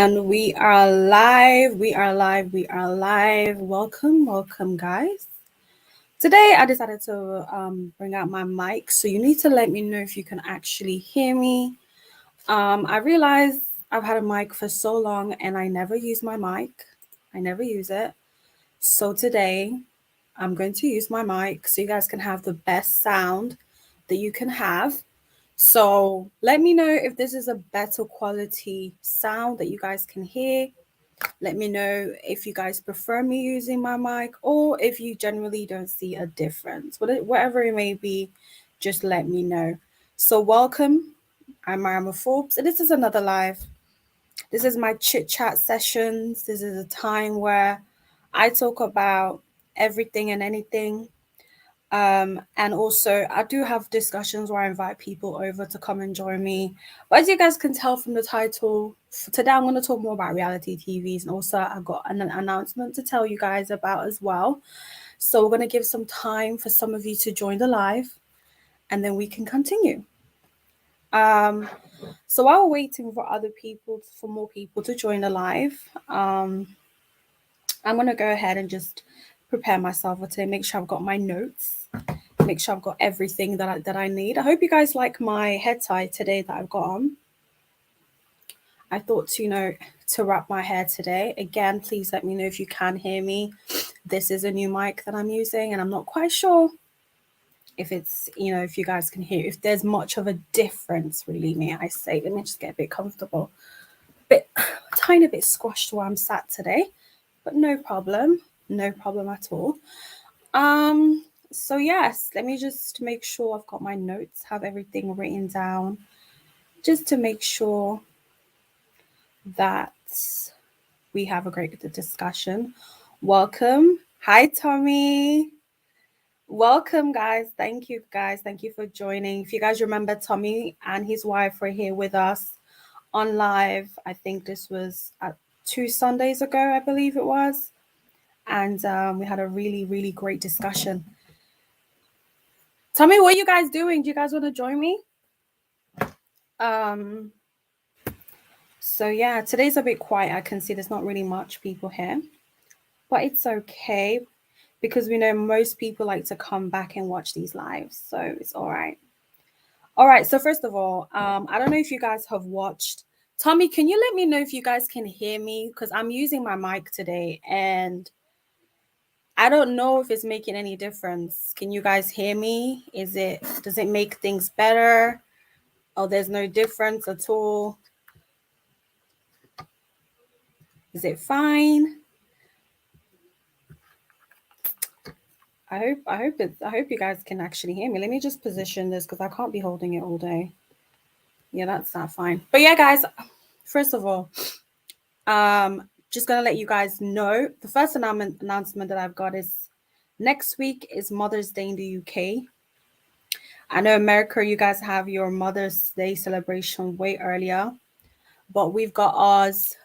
And we are live. We are live. We are live. Welcome, guys. Today, I decided to bring out my mic. So you need to let me know if you can actually hear me. I realized I've had a mic for so long and I never use my mic. I never use it. So today, I'm going to use my mic so you guys can have the best sound that you can have. So let me know if this is a better quality sound that you guys can hear. Let me know if you guys prefer me using my mic or if you generally don't see a difference. Whatever it may be, just let me know. So welcome. I'm Marama Forbes, and this is another live. This is my chit chat sessions. This is a time where I talk about everything and anything. And also, I do have discussions where I invite people over to come and join me. But as you guys can tell from the title, today I'm going to talk more about reality TVs. And also, I've got an announcement to tell you guys about as well. So, we're going to give some time for some of you to join the live, and then we can continue. So, while we're waiting for more people to join the live, I'm going to go ahead and just prepare myself for today, make sure I've got my notes. Make sure I've got everything that I need. I hope you guys like my head tie today that I've got on. I thought to wrap my hair today. Again, please let me know if you can hear me. This is a new mic that I'm using, and I'm not quite sure if it's, if you guys can hear, if there's much of a difference, really, may I say. Let me just get a bit comfortable. A tiny bit squashed where I'm sat today, but no problem at all. So yes, let me just make sure I've got my notes, have everything written down, just to make sure that we have a great discussion. Welcome. Hi, Tommy. Welcome, guys. Thank you, guys. Thank you for joining. If you guys remember, Tommy and his wife were here with us on live. I think this was 2 Sundays ago, I believe it was. And we had a really, really great discussion. Tell me, what are you guys doing? Do you guys want to join me? So yeah, today's a bit quiet. I can see there's not really much people here, but it's okay because we know most people like to come back and watch these lives, so it's all right. All right, so first of all, I don't know if you guys have watched. Tommy, can you let me know if you guys can hear me? Because I'm using my mic today and I don't know if it's making any difference. Can you guys hear me? Does it make things better? Oh, there's no difference at all. Is it fine? I hope you guys can actually hear me. Let me just position this because I can't be holding it all day. Yeah, that's not fine. But yeah, guys, first of all, just gonna let you guys know the first announcement that I've got is next week is Mother's Day in the UK. I know America, you guys have your Mother's Day celebration way earlier, but we've got ours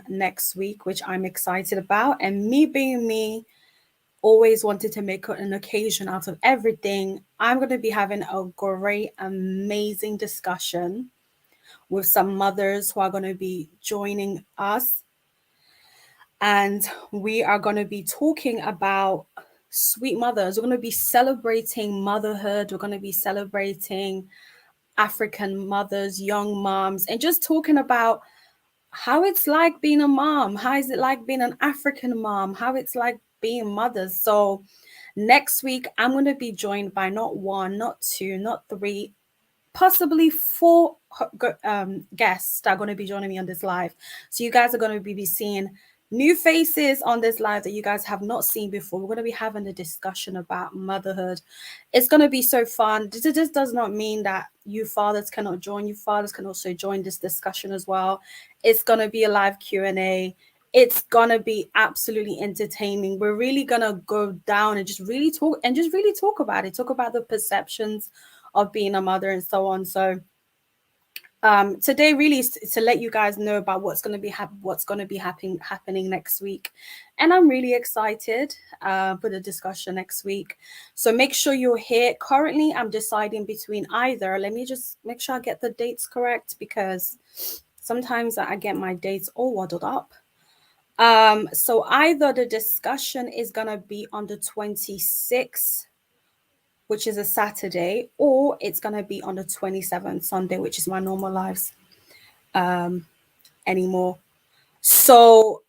next week, which I'm excited about. And me being me, always wanted to make an occasion out of everything. I'm going to be having a great, amazing discussion with some mothers who are going to be joining us. And we are going to be talking about sweet mothers. We're going to be celebrating motherhood. We're going to be celebrating African mothers, young moms, and just talking about how it's like being a mom. How is it like being an African mom? How it's like being mothers. So next week, I'm going to be joined by not 1, not 2, not 3, possibly 4 guests that are going to be joining me on this live. So you guys are going to be seeing new faces on this live that you guys have not seen before. We're going to be having a discussion about motherhood. It's going to be so fun. This does not mean that you fathers cannot join. You fathers can also join this discussion as well. It's going to be a live Q&A. It's going to be absolutely entertaining. We're really going to go down and just really talk about it. Talk about the perceptions of being a mother and so on. So today really is to let you guys know about what's going to be happening next week, and I'm really excited for the discussion next week. So make sure you're here. Currently I'm deciding between either, let me just make sure I get the dates correct because Sometimes I get my dates all waddled up. So either the discussion is gonna be on the 26th, which is a Saturday, or it's gonna be on the 27th, Sunday, which is my normal lives anymore. So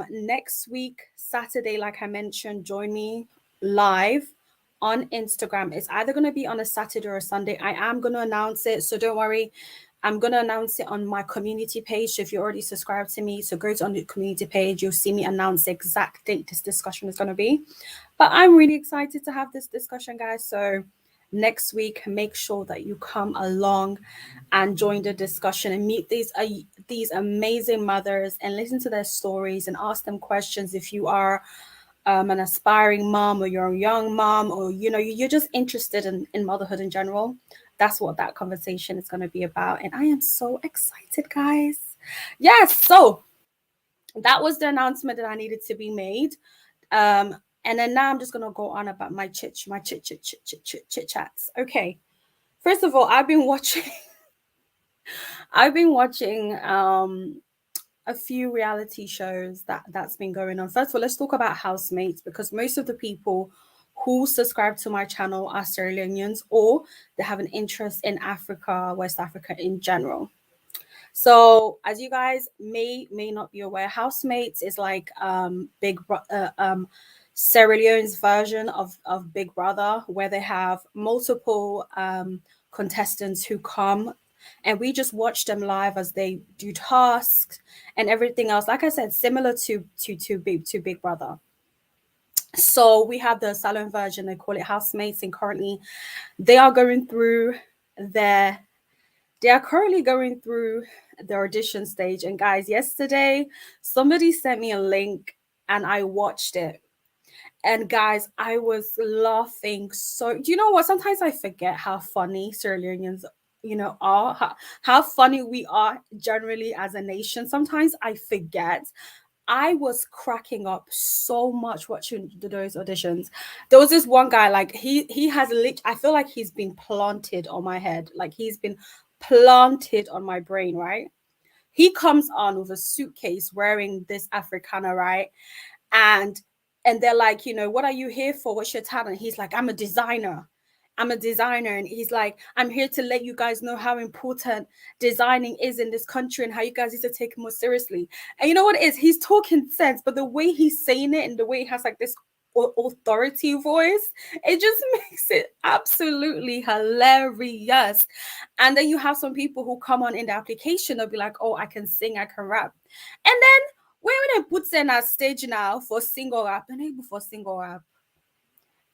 next week, Saturday, like I mentioned, join me live on Instagram. It's either going to be on a Saturday or a Sunday. I am going to announce it, so don't worry. I'm going to announce it on my community page. So if you're already subscribed to me, so go to on the community page. You'll see me announce the exact date this discussion is going to be. But I'm really excited to have this discussion, guys. So next week, make sure that you come along and join the discussion and meet these amazing mothers and listen to their stories and ask them questions if you are an aspiring mom, or you're a young mom, or you're just interested in motherhood in general. That's what that conversation is going to be about, and I am so excited, guys. Yes, so that was the announcement that I needed to be made. And then now I'm just gonna go on about my chit chats. Okay. First of all, I've been watching a few reality shows that's been going on. First of all, let's talk about Housemates, because most of the people who subscribe to my channel are Sierra Leoneans, or they have an interest in Africa, West Africa in general. So as you guys may not be aware, Housemates is like Sierra Leone's version of Big Brother, where they have multiple contestants who come, and we just watch them live as they do tasks and everything else. Like I said, similar to Big Brother. So we have the salon version, they call it Housemates, and currently they are currently going through the audition stage. And guys, yesterday somebody sent me a link and I watched it. And guys, I was laughing. So do you know what? Sometimes I forget how funny Sierra Leoneans, are, how funny we are generally as a nation. Sometimes I forget. I was cracking up so much watching those auditions. There was this one guy, like he has I feel like he's been planted on my head. Like he's been planted on my brain, right? He comes on with a suitcase wearing this Africana, right? And they're like, what are you here for? What's your talent? He's like, I'm a designer. And he's like, I'm here to let you guys know how important designing is in this country and how you guys need to take it more seriously. And you know what it is? He's talking sense, but the way he's saying it and the way he has like this authority voice, it just makes it absolutely hilarious. And then you have some people who come on in the application, they'll be like, oh, I can sing, I can rap. And then when they put in a stage now for single rap, and able for single rap.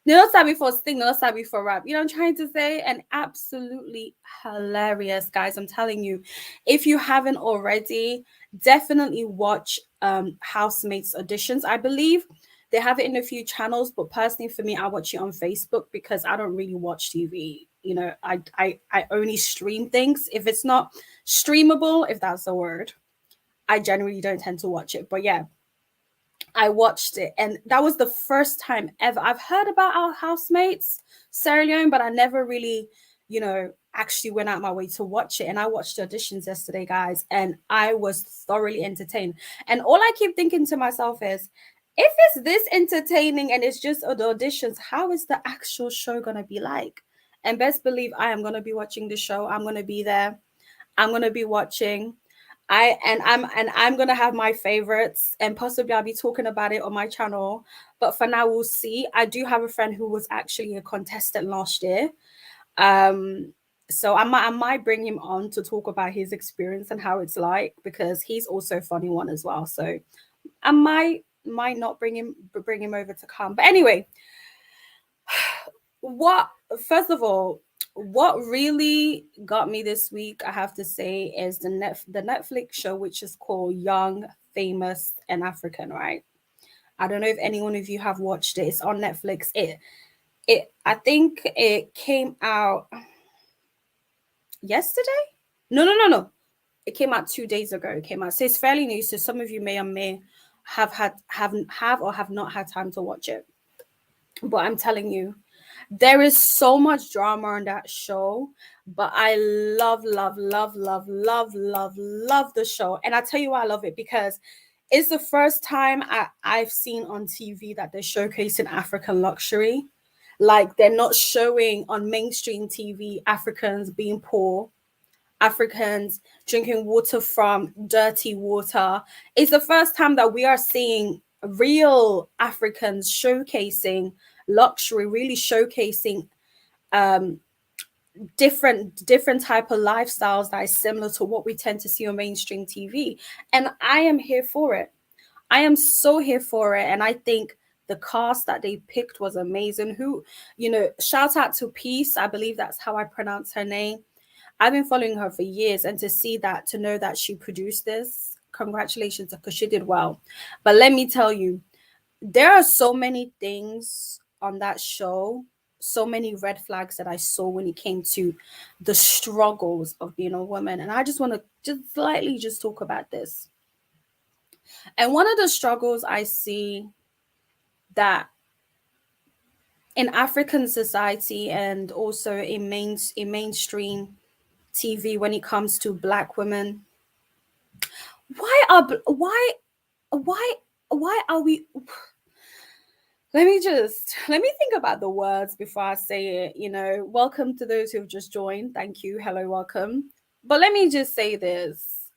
They don't start before sing, they don't start before rap. You know what I'm trying to say? And absolutely hilarious, guys. I'm telling you, if you haven't already, definitely watch Housemates auditions. I believe they have it in a few channels, but personally for me, I watch it on Facebook because I don't really watch TV. I only stream things. If it's not streamable, if that's a word, I generally don't tend to watch it. But yeah, I watched it, and that was the first time ever. I've heard about our Housemates, Sierra Leone, but I never really, actually went out my way to watch it. And I watched the auditions yesterday, guys, and I was thoroughly entertained. And all I keep thinking to myself is, if it's this entertaining and it's just the auditions, how is the actual show going to be like? And best believe I am going to be watching the show. I'm going to be there. I'm going to be watching. I'm gonna have my favorites, and possibly I'll be talking about it on my channel. But for now, we'll see. I do have a friend who was actually a contestant last year. So I might bring him on to talk about his experience and how it's like, because he's also a funny one as well. So I might not bring him over to come. But anyway, first of all, what really got me this week, I have to say, is the Netflix show, which is called Young, Famous, and African, right? I don't know if any one of you have watched it. It's on Netflix. I think it came out yesterday. No. It came out 2 days ago. So it's fairly new. So some of you may or may have not had time to watch it. But I'm telling you, There is so much drama on that show, but I love, love, love, love, love, love, love the show. And I tell you why I love it, because it's the first time I've seen on TV that they're showcasing African luxury. Like, they're not showing on mainstream TV Africans being poor, Africans drinking water from dirty water. It's the first time that we are seeing real Africans showcasing luxury, really showcasing um different type of lifestyles that is similar to what we tend to see on mainstream TV. And I am here for it. I am so here for it. And I think the cast that they picked was amazing. Who, shout out to Peace. I believe that's how I pronounce her name. I've been following her for years, and to know that she produced this, congratulations, because she did well. But let me tell you, there are so many things on that show, so many red flags that I saw when it came to the struggles of being a woman. And I just want to just slightly just talk about this. And one of the struggles I see that in African society and also in mainstream TV when it comes to Black women, why why are we let me think about the words before I say it. Welcome to those who've just joined. Thank you. Hello, welcome. But let me just say this.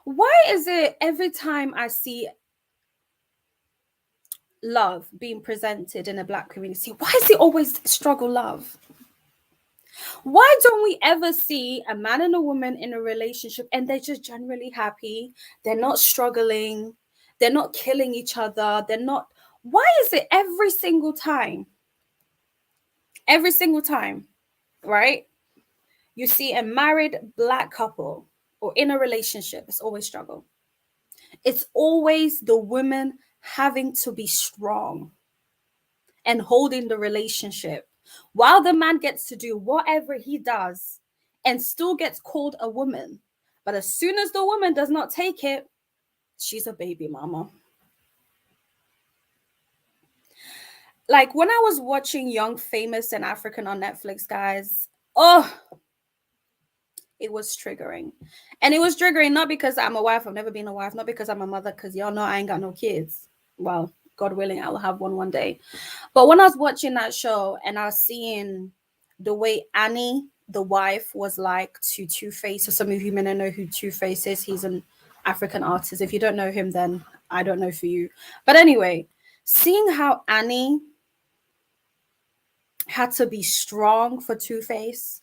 Why is it every time I see love being presented in a Black community, why is it always struggle love? Why don't we ever see a man and a woman in a relationship and they're just generally happy? They're not struggling. They're not killing each other. They're not. Why is it every single time? Every single time, right? You see a married Black couple or in a relationship, it's always struggle. It's always the woman having to be strong and holding the relationship while the man gets to do whatever he does and still gets called a woman. But as soon as the woman does not take it, she's a baby mama. Like when I was watching Young, Famous, and African on Netflix, guys, it was triggering. And it was triggering not because I'm a wife, I've never been a wife, not because I'm a mother, because y'all know I ain't got no kids. Well, God willing, I'll have one day. But when I was watching that show and I was seeing the way Annie, the wife, was like to Two-Face, so some of you may not know who Two-Face is. He's an African artist. If you don't know him, then I don't know for you. But anyway, seeing how Annie had to be strong for Two-Face,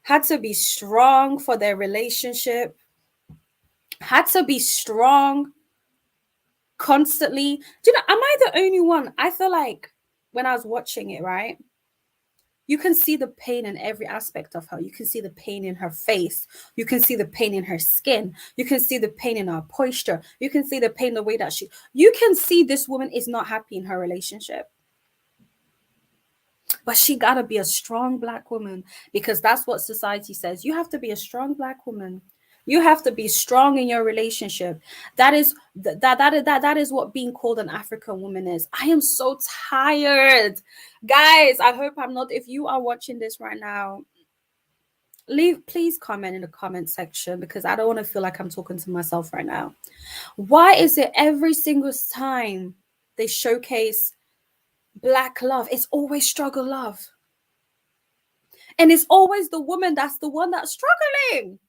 had to be strong for their relationship, had to be strong constantly. Do you know, am I the only one? I feel like when I was watching it, right? You can see the pain in every aspect of her. You can see the pain in her face. You can see the pain in her skin. You can see the pain in her posture. You can see the pain the way that you can see this woman is not happy in her relationship. But she gotta be a strong Black woman, because that's what society says. You have to be a strong Black woman. You have to be strong in your relationship. That is what being called an African woman is. I am so tired. Guys, I hope I'm not, if you are watching this right now, please comment in the comment section, because I don't want to feel like I'm talking to myself right now. Why is it every single time they showcase Black love, it's always struggle love? And it's always the woman that's the one that's struggling.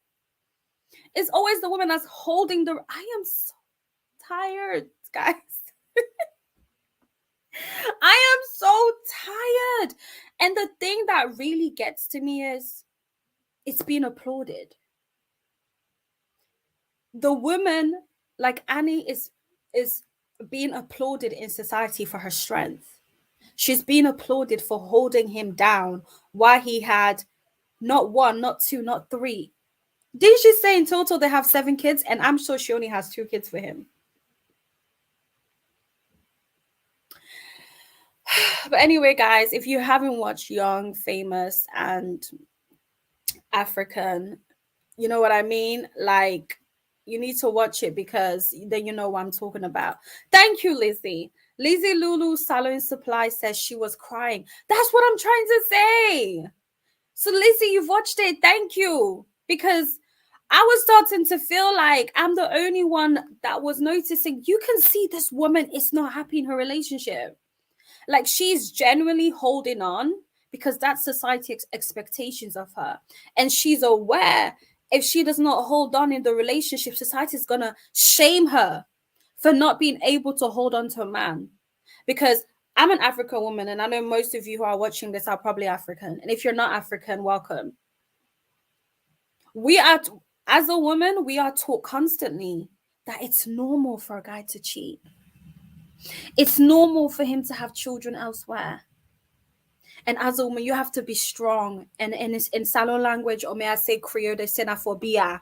It's always the woman that's holding the. I am so tired, guys. I am so tired. And the thing that really gets to me is it's being applauded. The woman, like Annie, is being applauded in society for her strength. She's being applauded for holding him down while he had not one, not two, not three. Didn't she say in total they have 7 kids? And I'm sure she only has 2 kids for him. But anyway, guys, if you haven't watched Young, Famous, and African, you know what I mean? Like, You need to watch it because then you know what I'm talking about. Thank you, Lizzie. Lizzie Lulu Salon Supply says she was crying. That's what I'm trying to say. So, Lizzie, you've watched it. Thank you. Because I was starting to feel like I'm the only one that was noticing. You can see this woman is not happy in her relationship. Like, she's genuinely holding on because that's society expectations of her. And she's aware if she does not hold on in the relationship, society is going to shame her for not being able to hold on to a man. Because I'm an African woman, and I know most of you who are watching this are probably African. And if you're not African, welcome. We are, as a woman, we are taught constantly that it's normal for a guy to cheat. It's normal for him to have children elsewhere. And as a woman, you have to be strong. And in Salon language, or may I say krio, they say naphobia.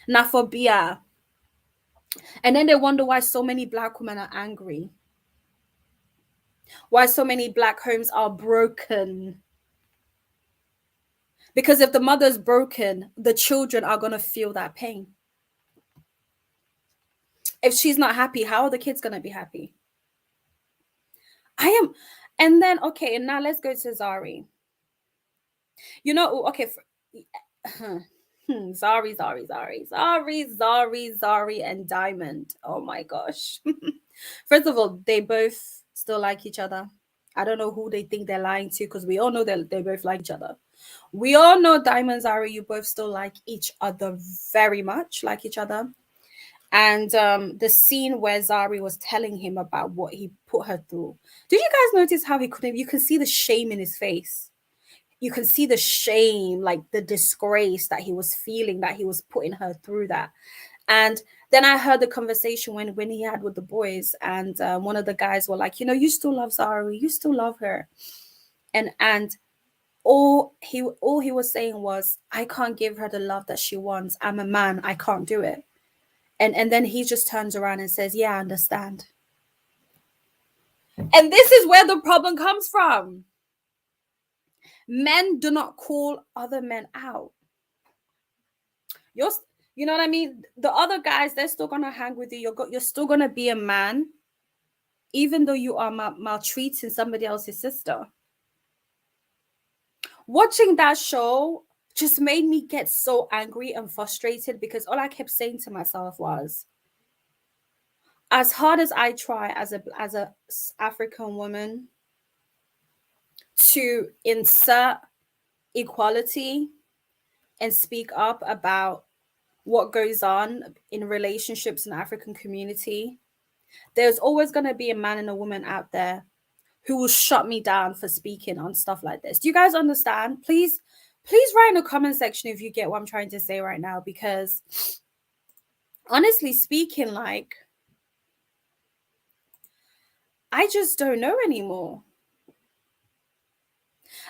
Naphobia. And then they wonder why so many Black women are angry. Why so many Black homes are broken. Because if the mother's broken, the children are going to feel that pain. If she's not happy, how are the kids going to be happy? And then, okay, and now let's go to Zari. You know, okay, Zari, and Diamond. Oh my gosh. First of all, they both still like each other. I don't know who they think they're lying to, because we all know that they both like each other. We all know Diamond, Zari, you both still like each other very much, like each other. And the scene where Zari was telling him about what he put her through. Did you guys notice how he couldn't? You can see the shame in his face. You can see the shame, like the disgrace that he was feeling, that he was putting her through that. And then I heard the conversation when he had with the boys, and one of the guys were like, you know, you still love Zari, you still love her. And all he was saying was, I can't give her the love that she wants. I'm a man, I can't do it. And then he just turns around and says, yeah, I understand. And this is where the problem comes from. Men do not call other men out. You know what I mean? The other guys, they're still going to hang with you. You're still going to be a man, even though you are maltreating somebody else's sister. Watching that show just made me get so angry and frustrated, because all I kept saying to myself was, as hard as I try as a African woman to insert equality and speak up about what goes on in relationships in the African community, there's always going to be a man and a woman out there who will shut me down for speaking on stuff like this. Do you guys understand? Please write in the comment section if you get what I'm trying to say right now, because honestly speaking, like, I just don't know anymore.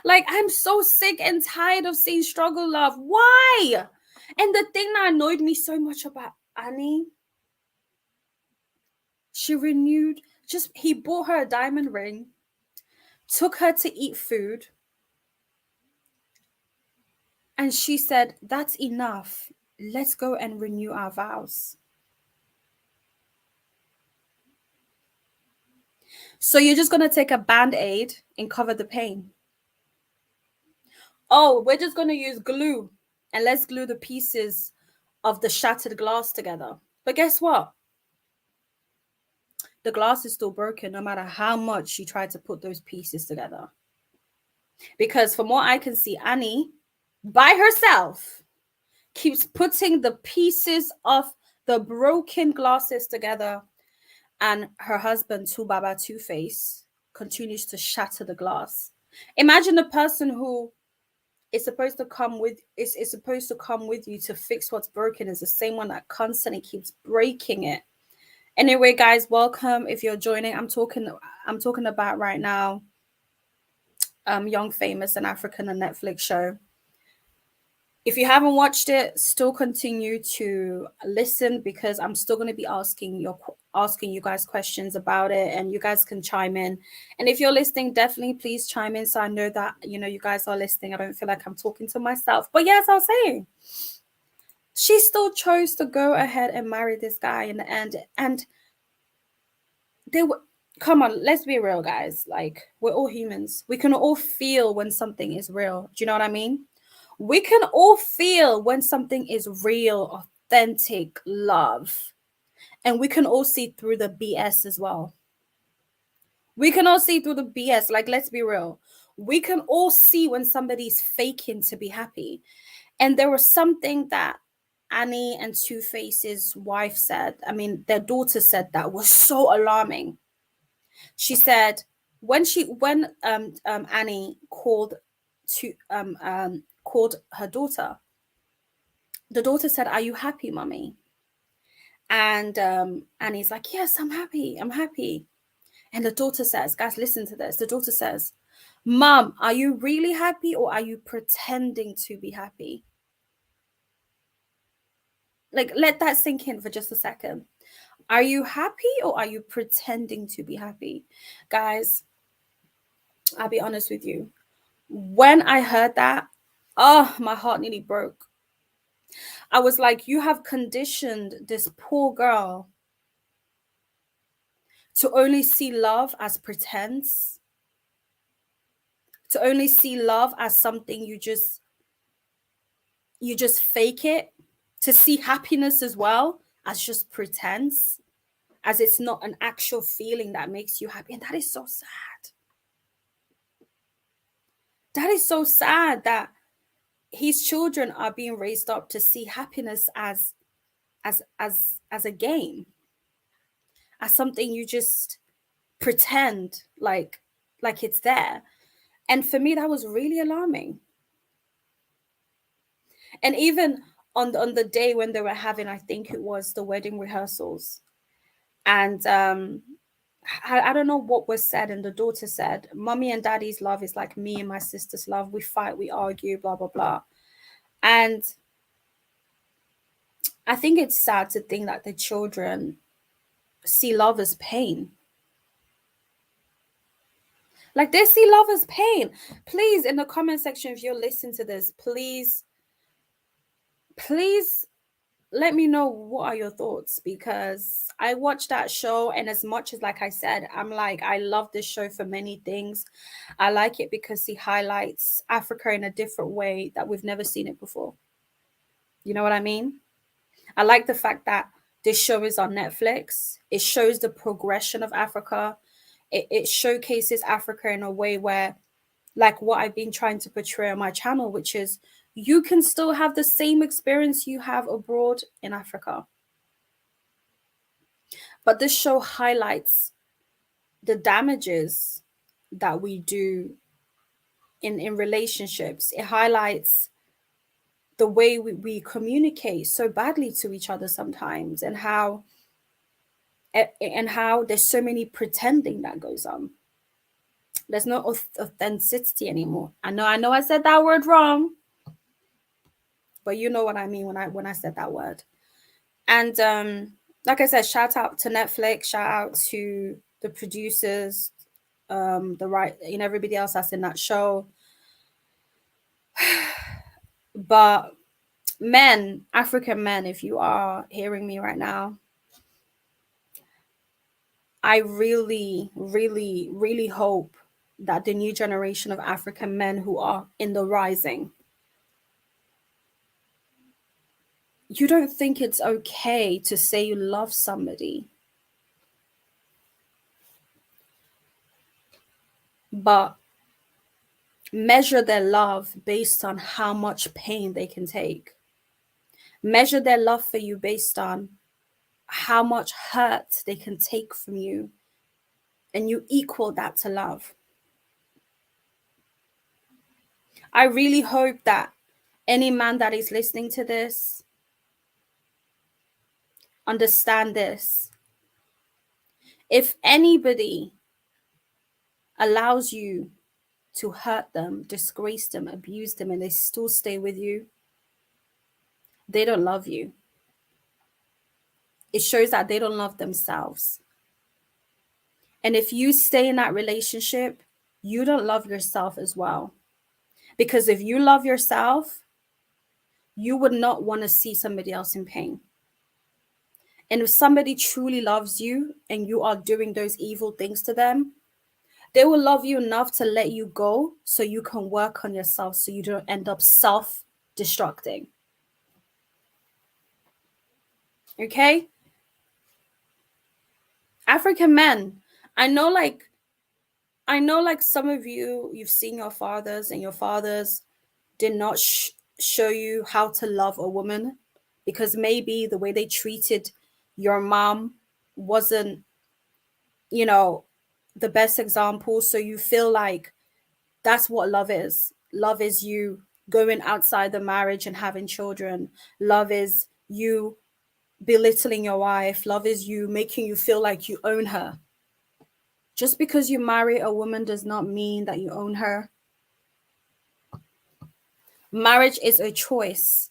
Like, I'm so sick and tired of seeing struggle love. Why? And the thing that annoyed me so much about Annie, he bought her a diamond ring, took her to eat food, and she said, that's enough. Let's go and renew our vows. So you're just going to take a Band-Aid and cover the pain. Oh, we're just going to use glue, and let's glue the pieces of the shattered glass together. But guess what? The glass is still broken no matter how much you try to put those pieces together. Because from what I can see, Annie, by herself, keeps putting the pieces of the broken glasses together, and her husband, Baba Two-Face, continues to shatter the glass. Imagine the person who is supposed to come with you to fix what's broken is the same one that constantly keeps breaking it. Anyway, guys, welcome. If you're joining, I'm talking about right now Young, Famous, and African, a Netflix show. If you haven't watched it, still continue to listen, because I'm still going to be asking you guys questions about it, and you guys can chime in. And if you're listening, definitely please chime in, so I know that you guys are listening. I don't feel like I'm talking to myself. But yes, I was saying, She still chose to go ahead and marry this guy in the end. And they were, come on, let's be real, guys. Like, we're all humans. We can all feel when something is real. Do you know what I mean? We can all feel when something is real, authentic love. And we can all see through the BS as well. We can all see through the BS. Like, let's be real. We can all see when somebody's faking to be happy. And there was something that Annie and Two Face's wife said. I mean, their daughter said that was so alarming. She said when Annie called her daughter, the daughter said, "Are you happy, mommy?" And Annie's like, "Yes, I'm happy. I'm happy." And the daughter says, guys, listen to this. The daughter says, "Mom, are you really happy or are you pretending to be happy?" Like, let that sink in for just a second. Are you happy or are you pretending to be happy? Guys, I'll be honest with you. When I heard that, oh, my heart nearly broke. I was like, you have conditioned this poor girl to only see love as pretense, to only see love as something you just fake it, to see happiness as well as just pretense, as it's not an actual feeling that makes you happy. And that is so sad. That is so sad that his children are being raised up to see happiness as a game, as something you just pretend like it's there. And for me, that was really alarming. And even on the day when they were having, I think it was the wedding rehearsals, and I don't know what was said, and the daughter said, "Mommy and daddy's love is like me and my sister's love. We fight, we argue, blah blah blah." And I think it's sad to think that the children see love as pain. Like, they see love as pain. Please, in the comment section, if you're listening to this, please let me know what are your thoughts, because I watched that show, and as much as, like I said, I'm like, I love this show for many things. I like it because he highlights Africa in a different way that we've never seen it before. You know what I mean? I like the fact that this show is on Netflix. It shows the progression of Africa. It showcases Africa in a way where, like what I've been trying to portray on my channel, which is you can still have the same experience you have abroad in Africa. But this show highlights the damages that we do in relationships. It highlights the way we communicate so badly to each other sometimes, and how there's so many pretending that goes on. There's no authenticity anymore. I know I said that word wrong, but you know what I mean when I said that word. And like I said, shout out to Netflix, shout out to the producers, the right, and everybody else that's in that show. But men, African men, if you are hearing me right now, I really, really, really hope that the new generation of African men who are in the rising, you don't think it's okay to say you love somebody, but measure their love based on how much pain they can take. Measure their love for you based on how much hurt they can take from you, and you equal that to love. I really hope that any man that is listening to this understand this. If anybody allows you to hurt them, disgrace them, abuse them, and they still stay with you, they don't love you. It shows that they don't love themselves. And if you stay in that relationship, you don't love yourself as well. Because if you love yourself, you would not want to see somebody else in pain. And if somebody truly loves you and you are doing those evil things to them, they will love you enough to let you go so you can work on yourself so you don't end up self-destructing. Okay? African men, I know like some of you've seen your fathers, and your fathers did not show you how to love a woman because maybe the way they treated your mom wasn't, the best example. So you feel like that's what love is. Love is you going outside the marriage and having children. Love is you belittling your wife. Love is you making you feel like you own her. Just because you marry a woman does not mean that you own her. Marriage is a choice.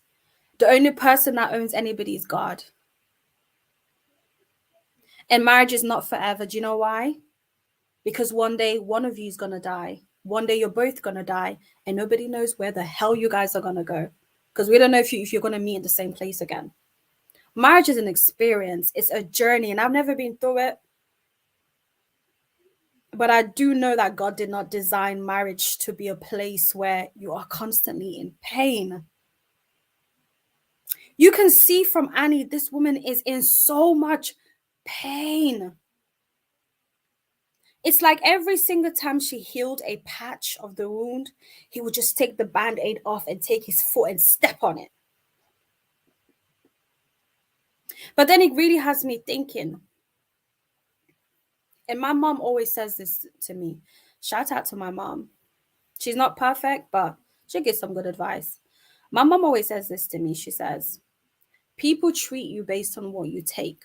The only person that owns anybody is God. And marriage is not forever. Do you know why? Because one day one of you is going to die. One day you're both going to die. And nobody knows where the hell you guys are going to go. Because we don't know if you're going to meet in the same place again. Marriage is an experience. It's a journey. And I've never been through it. But I do know that God did not design marriage to be a place where you are constantly in pain. You can see from Annie, this woman is in so much pain. It's like every single time she healed a patch of the wound, he would just take the band-aid off and take his foot and step on it. But then it really has me thinking. And my mom always says this to me. Shout out to my mom. She's not perfect, but she gives some good advice. My mom always says this to me. She says, people treat you based on what you take.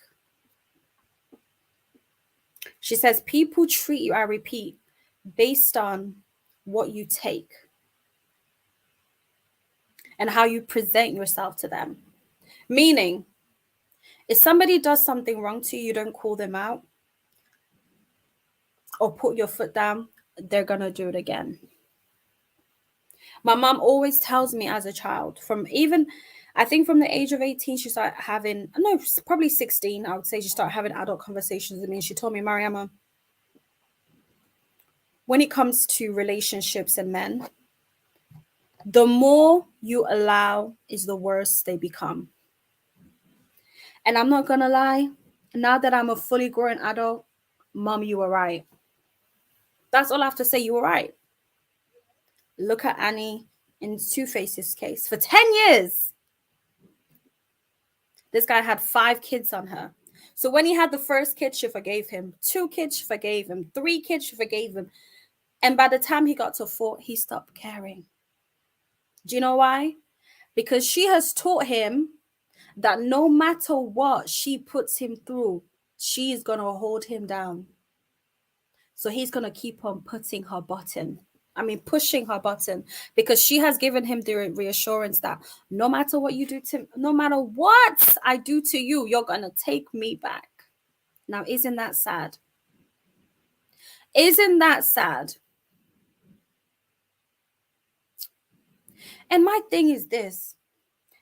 She says, people treat you, I repeat, based on what you take and how you present yourself to them. Meaning, if somebody does something wrong to you, you don't call them out or put your foot down, they're going to do it again. My mom always tells me as a child, I think from the age of 18, she started having, no, probably 16, I would say she started having adult conversations with me. And she told me, Mariama, when it comes to relationships and men, the more you allow is the worse they become. And I'm not going to lie, now that I'm a fully grown adult, Mom, you were right. That's all I have to say. You were right. Look at Annie in Two-Face's case. For 10 years, this guy had 5 kids on her. So when he had the first kid, she forgave him. 2 kids, she forgave him. 3 kids, she forgave him. And by the time he got to 4, he stopped caring. Do you know why? Because she has taught him that no matter what she puts him through, she is going to hold him down. So he's going to keep on pushing her button, because she has given him the reassurance that no matter what you do to, no matter what I do to you, you're going to take me back. Now, isn't that sad? Isn't that sad? And my thing is this.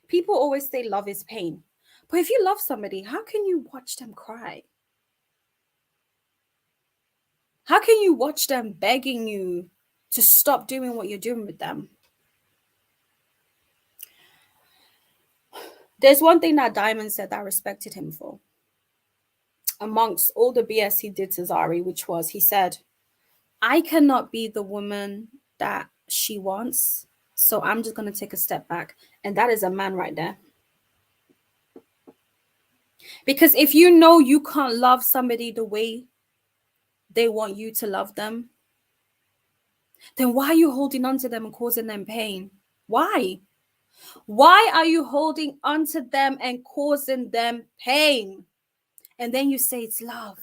People always say love is pain. But if you love somebody, how can you watch them cry? How can you watch them begging you to stop doing what you're doing with them? There's one thing that Diamond said that I respected him for. Amongst all the BS he did to Zari, which was, he said, I cannot be the woman that she wants, so I'm just going to take a step back. And that is a man right there. Because if you know you can't love somebody the way they want you to love them, then why are you holding on to them and causing them pain? Why? Why are you holding on to them and causing them pain? And then you say it's love.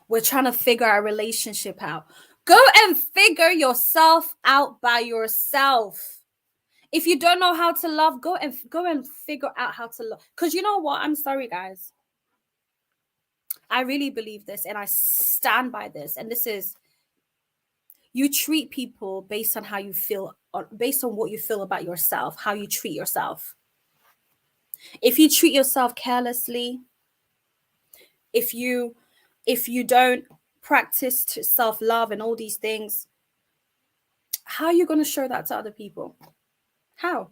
We're trying to figure our relationship out. Go and figure yourself out by yourself. If you don't know how to love, go and figure out how to love. Because you know what? I'm sorry, guys. I really believe this and I stand by this. And this is, You treat people based on how you feel, based on what you feel about yourself, how you treat yourself. If you treat yourself carelessly, if you don't practice self-love and all these things, how are you going to show that to other people? How?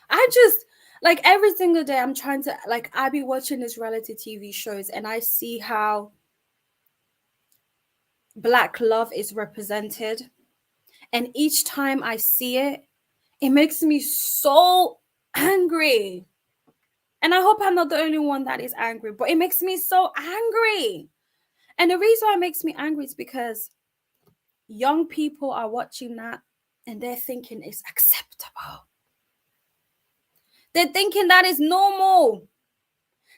I just, like, every single day I'm trying to, like, I be watching these reality TV shows and I see how Black love is represented, and each time I see it, it makes me so angry. And I hope I'm not the only one that is angry, but it makes me so angry. And the reason why it makes me angry is because young people are watching that and they're thinking it's acceptable. They're thinking that is normal.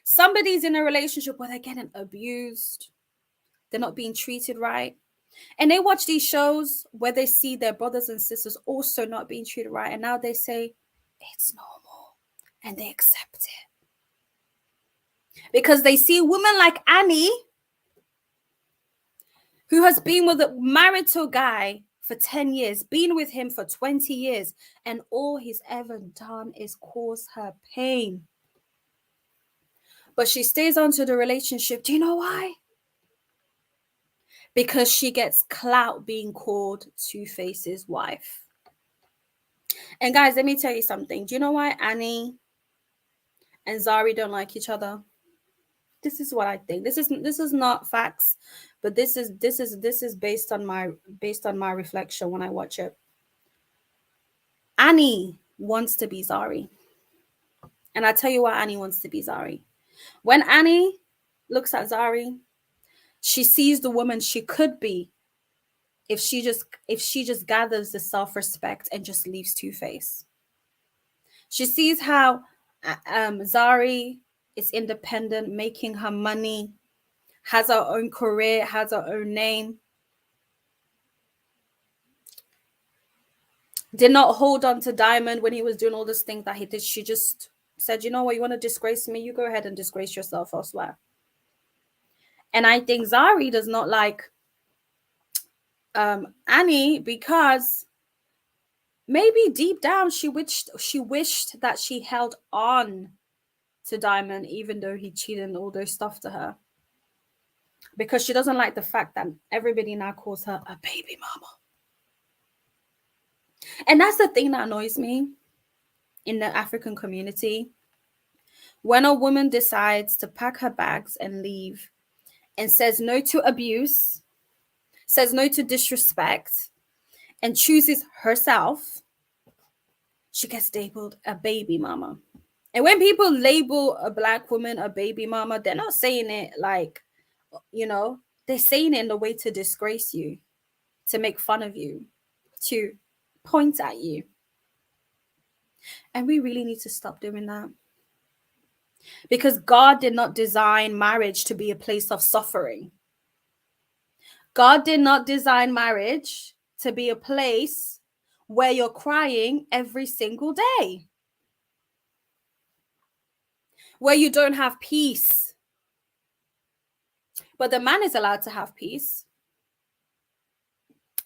Somebody's in a relationship where they're getting abused, they're not being treated right. And they watch these shows where they see their brothers and sisters also not being treated right. And now they say it's normal and they accept it. Because they see women like Annie, who has been with a marital guy for 10 years, been with him for 20 years, and all he's ever done is cause her pain. But she stays on to the relationship. Do you know why? Because she gets clout being called Two-Face's wife. And guys, let me tell you something. Do you know why Annie and Zari don't like each other? This is what I think. This is not facts, but this is based on my reflection when I watch it. Annie wants to be Zari. And I tell you why Annie wants to be Zari. When Annie looks at Zari, she sees the woman she could be if she just gathers the self-respect and just leaves Two-Face. She sees how Zari is independent, making her money, has her own career, has her own name. Did not hold on to Diamond when he was doing all this things that he did. She just said, you know what, you want to disgrace me? You go ahead and disgrace yourself elsewhere. And I think Zari does not like Annie because maybe deep down she wished that she held on to Diamond even though he cheated and all those stuff to her. Because she doesn't like the fact that everybody now calls her a baby mama. And that's the thing that annoys me in the African community. When a woman decides to pack her bags and leave and says no to abuse, says no to disrespect, and chooses herself, she gets labeled a baby mama. And when people label a Black woman a baby mama, they're not saying it like, they're saying it in a way to disgrace you, to make fun of you, to point at you. And we really need to stop doing that. Because God did not design marriage to be a place of suffering. God did not design marriage to be a place where you're crying every single day, where you don't have peace. But the man is allowed to have peace.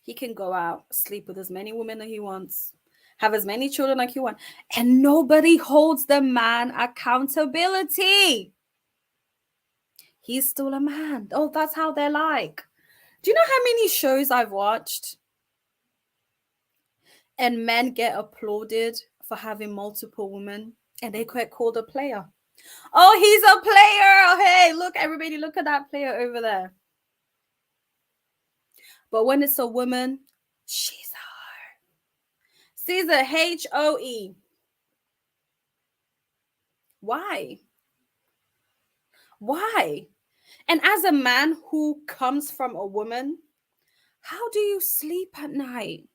He can go out, sleep with as many women as he wants, have as many children like he wants, and nobody holds the man accountability. He's still a man. Oh, that's how they're like. Do you know how many shows I've watched and men get applauded for having multiple women and they get called a player? Oh, he's a player. Oh, hey, look, everybody, look at that player over there. But when it's a woman, she's a hoe. She's a HOE. Why? Why? And as a man who comes from a woman, how do you sleep at night?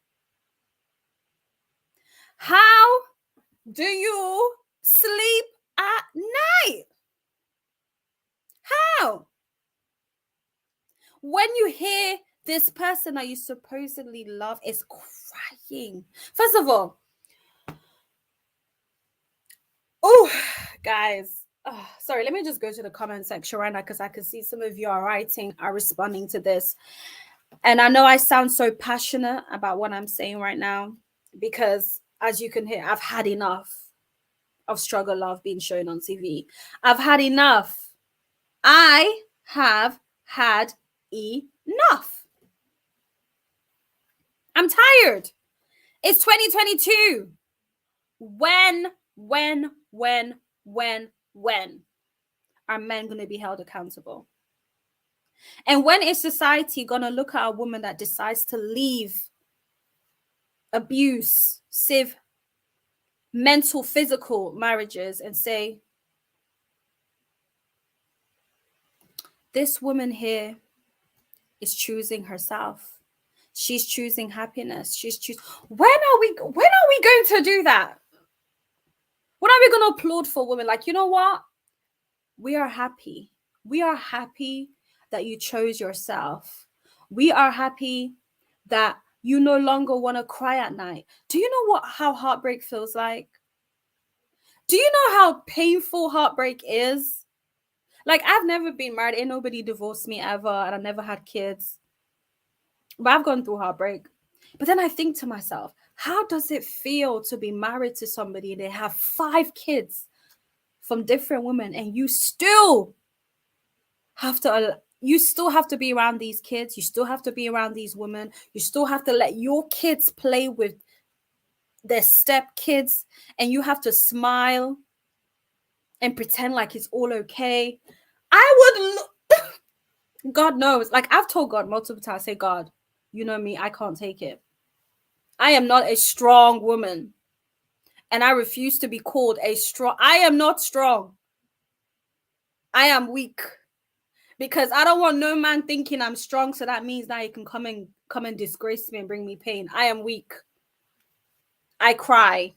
How do you sleep at night? How? When you hear this person that you supposedly love is crying. First of all, oh, guys, sorry, let me just go to the comment section right now because I can see some of you are writing, are responding to this. And I know I sound so passionate about what I'm saying right now because, as you can hear, I've had enough of struggle love being shown on TV. I've had enough. I have had enough. I'm tired. It's 2022. When are men going to be held accountable? And when is society going to look at a woman that decides to leave abuse, mental, physical marriages and say, this woman here is choosing herself. She's choosing happiness. When are we going to do that? When are we going to applaud for women? Like, you know what? We are happy. We are happy that you chose yourself. We are happy that you no longer want to cry at night. Do you know how heartbreak feels like? Do you know how painful heartbreak is? Like, I've never been married. Ain't nobody divorced me ever. And I never had kids. But I've gone through heartbreak. But then I think to myself, how does it feel to be married to somebody and they have 5 kids from different women and you still have to be around these kids. You still have to be around these women. You still have to let your kids play with their step kids and you have to smile and pretend like it's all okay. God knows. Like, I've told God multiple times, say, God, you know me, I can't take it. I am not a strong woman. And I refuse to be called I am not strong. I am weak. Because I don't want no man thinking I'm strong, so that means that he can come and disgrace me and bring me pain. I am weak. I cry.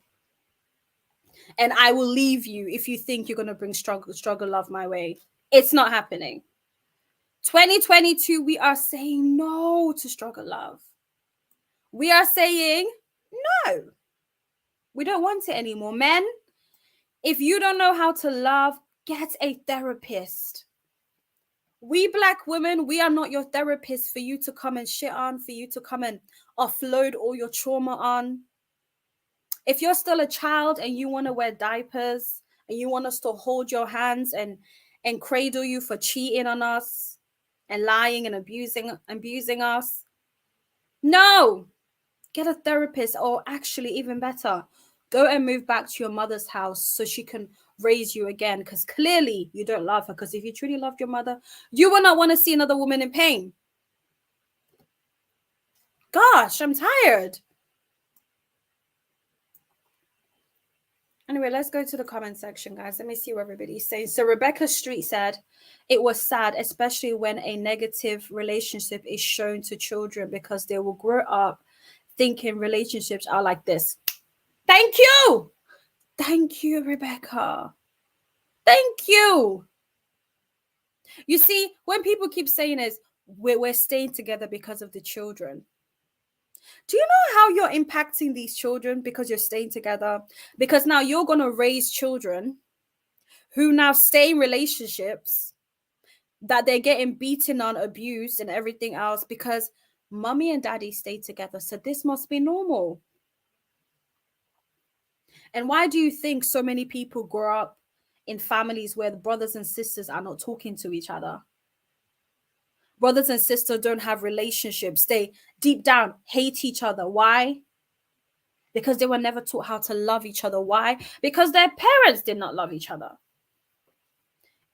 And I will leave you if you think you're going to bring struggle love my way. It's not happening. 2022, we are saying no to struggle love. We are saying no. We don't want it anymore. Men, if you don't know how to love, get a therapist. We Black women, we are not your therapist for you to come and shit on, for you to come and offload all your trauma on. If you're still a child and you want to wear diapers and you want us to hold your hands and cradle you for cheating on us and lying and abusing us, no, get a therapist, or actually even better, go and move back to your mother's house so she can raise you again, because clearly you don't love her. Because if you truly loved your mother, you would not want to see another woman in pain. Gosh, I'm tired. Anyway, let's go to the comment section, guys. Let me see what everybody's saying. So Rebecca Street said, it was sad, especially when a negative relationship is shown to children, because they will grow up thinking relationships are like this. Thank you. Thank you, Rebecca. Thank you. You see, when people keep saying is we're staying together because of the children. Do you know how you're impacting these children because you're staying together? Because now you're going to raise children who now stay in relationships that they're getting beaten on, abused, and everything else because mommy and daddy stay together. So this must be normal. And why do you think so many people grow up in families where the brothers and sisters are not talking to each other? Brothers and sisters don't have relationships. They deep down hate each other. Why? Because they were never taught how to love each other. Why? Because their parents did not love each other.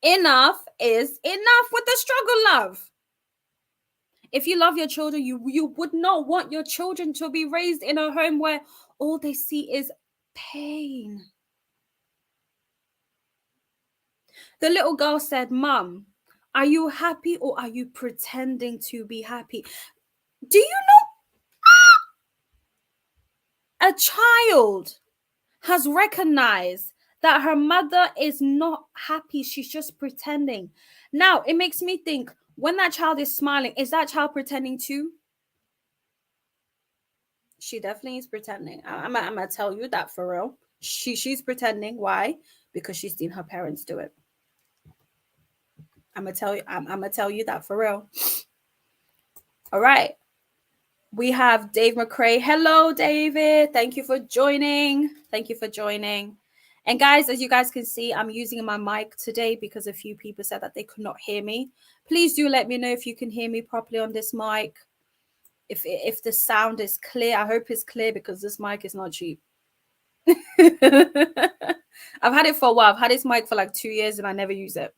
Enough is enough with the struggle love. If you love your children, you would not want your children to be raised in a home where all they see is pain. The little girl said, Mom, are you happy or are you pretending to be happy? Do you know a child has recognized that her mother is not happy? She's just pretending. Now, it makes me think, when that child is smiling, is that child pretending too? She definitely is pretending. I'm going to tell you that for real. She's pretending. Why? Because she's seen her parents do it. I'm gonna tell you that for real. All right. We have Dave McCrae. Hello, David. Thank you for joining. Thank you for joining. And guys, as you guys can see, I'm using my mic today because a few people said that they could not hear me. Please do let me know if you can hear me properly on this mic. If the sound is clear, I hope it's clear because this mic is not cheap. I've had it for a while. I've had this mic for like 2 years and I never use it.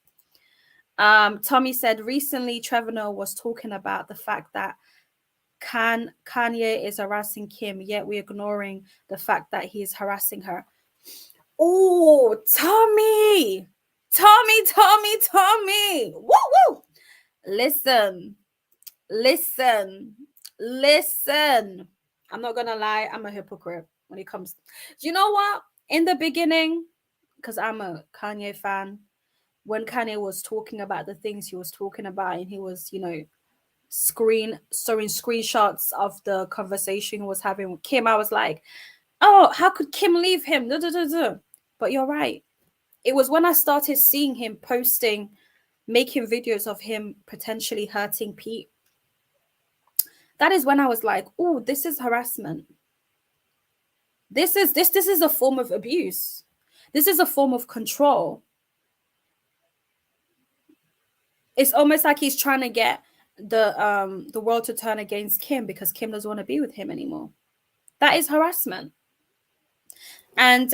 Tommy said recently Trevor Noah was talking about the fact that Kanye is harassing Kim, yet we're ignoring the fact that he is harassing her. Oh, Tommy! Woo woo! Listen. I'm not gonna lie, I'm a hypocrite when it comes. You know what? In the beginning, because I'm a Kanye fan, when Kanye was talking about the things he was talking about, and he was, showing screenshots of the conversation he was having with Kim, I was like, oh, how could Kim leave him? But you're right. It was when I started seeing him making videos of him potentially hurting Pete. That is when I was like, oh, this is harassment. This is a form of abuse. This is a form of control. It's almost like he's trying to get the world to turn against Kim because Kim doesn't want to be with him anymore. That is harassment. And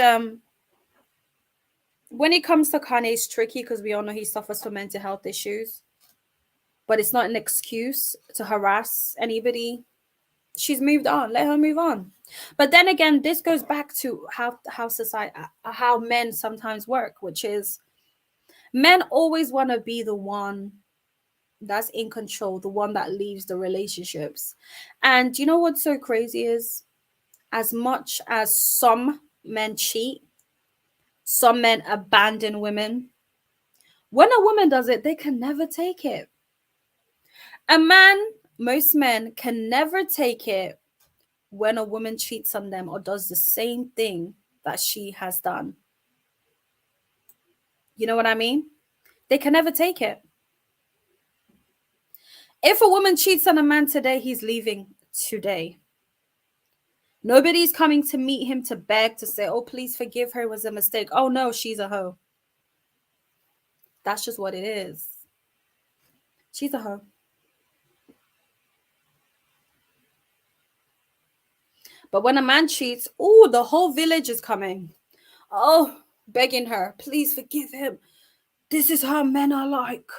when it comes to Kanye, it's tricky because we all know he suffers from mental health issues. But it's not an excuse to harass anybody. She's moved on. Let her move on. But then again, this goes back to how society, how men sometimes work, which is men always want to be the one that's in control, the one that leaves the relationships. And you know what's so crazy is, as much as some men cheat, some men abandon women, when a woman does it, they can never take it. Most men can never take it when a woman cheats on them or does the same thing that she has done. You know what I mean? They can never take it. If a woman cheats on a man today, he's leaving today. Nobody's coming to meet him to beg, to say, oh, please forgive her, it was a mistake. Oh, no, she's a hoe. That's just what it is. She's a hoe. But when a man cheats, oh, the whole village is coming. Oh, begging her, please forgive him. This is how men are like.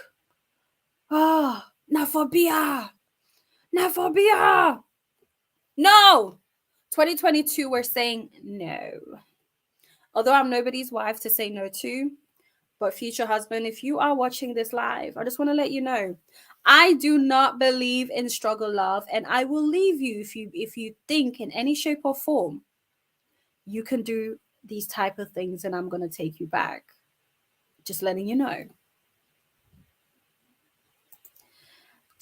Ah, naphobia. No. 2022, we're saying no. Although I'm nobody's wife to say no to, but future husband, if you are watching this live, I just want to let you know, I do not believe in struggle love, and I will leave you if you think in any shape or form you can do these type of things, and I'm going to take you back. Just letting you know.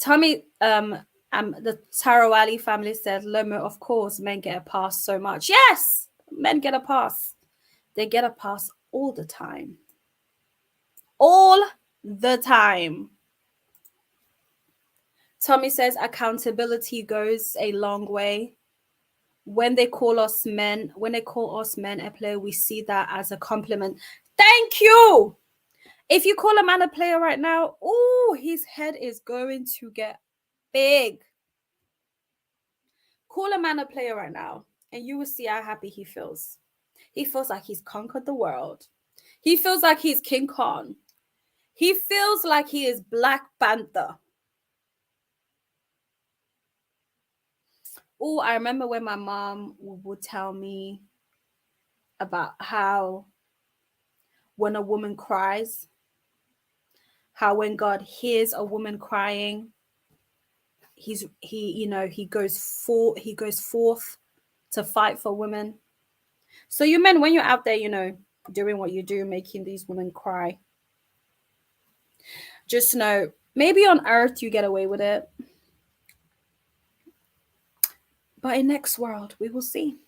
Tommy, the Tarawali family said, Lomo, of course, men get a pass so much. Yes, men get a pass. They get a pass all the time. All the time. Tommy says accountability goes a long way. When they call us men, a player, we see that as a compliment. Thank you. If you call a man a player right now, oh, his head is going to get big. Call a man a player right now, and you will see how happy he feels. He feels like he's conquered the world. He feels like he's King Kong. He feels like he is Black Panther. Oh, I remember when my mom would tell me about how when a woman cries, how when God hears a woman crying, he goes forth to fight for women. So you men, when you're out there, doing what you do, making these women cry, just know maybe on earth you get away with it, but in next world we will see.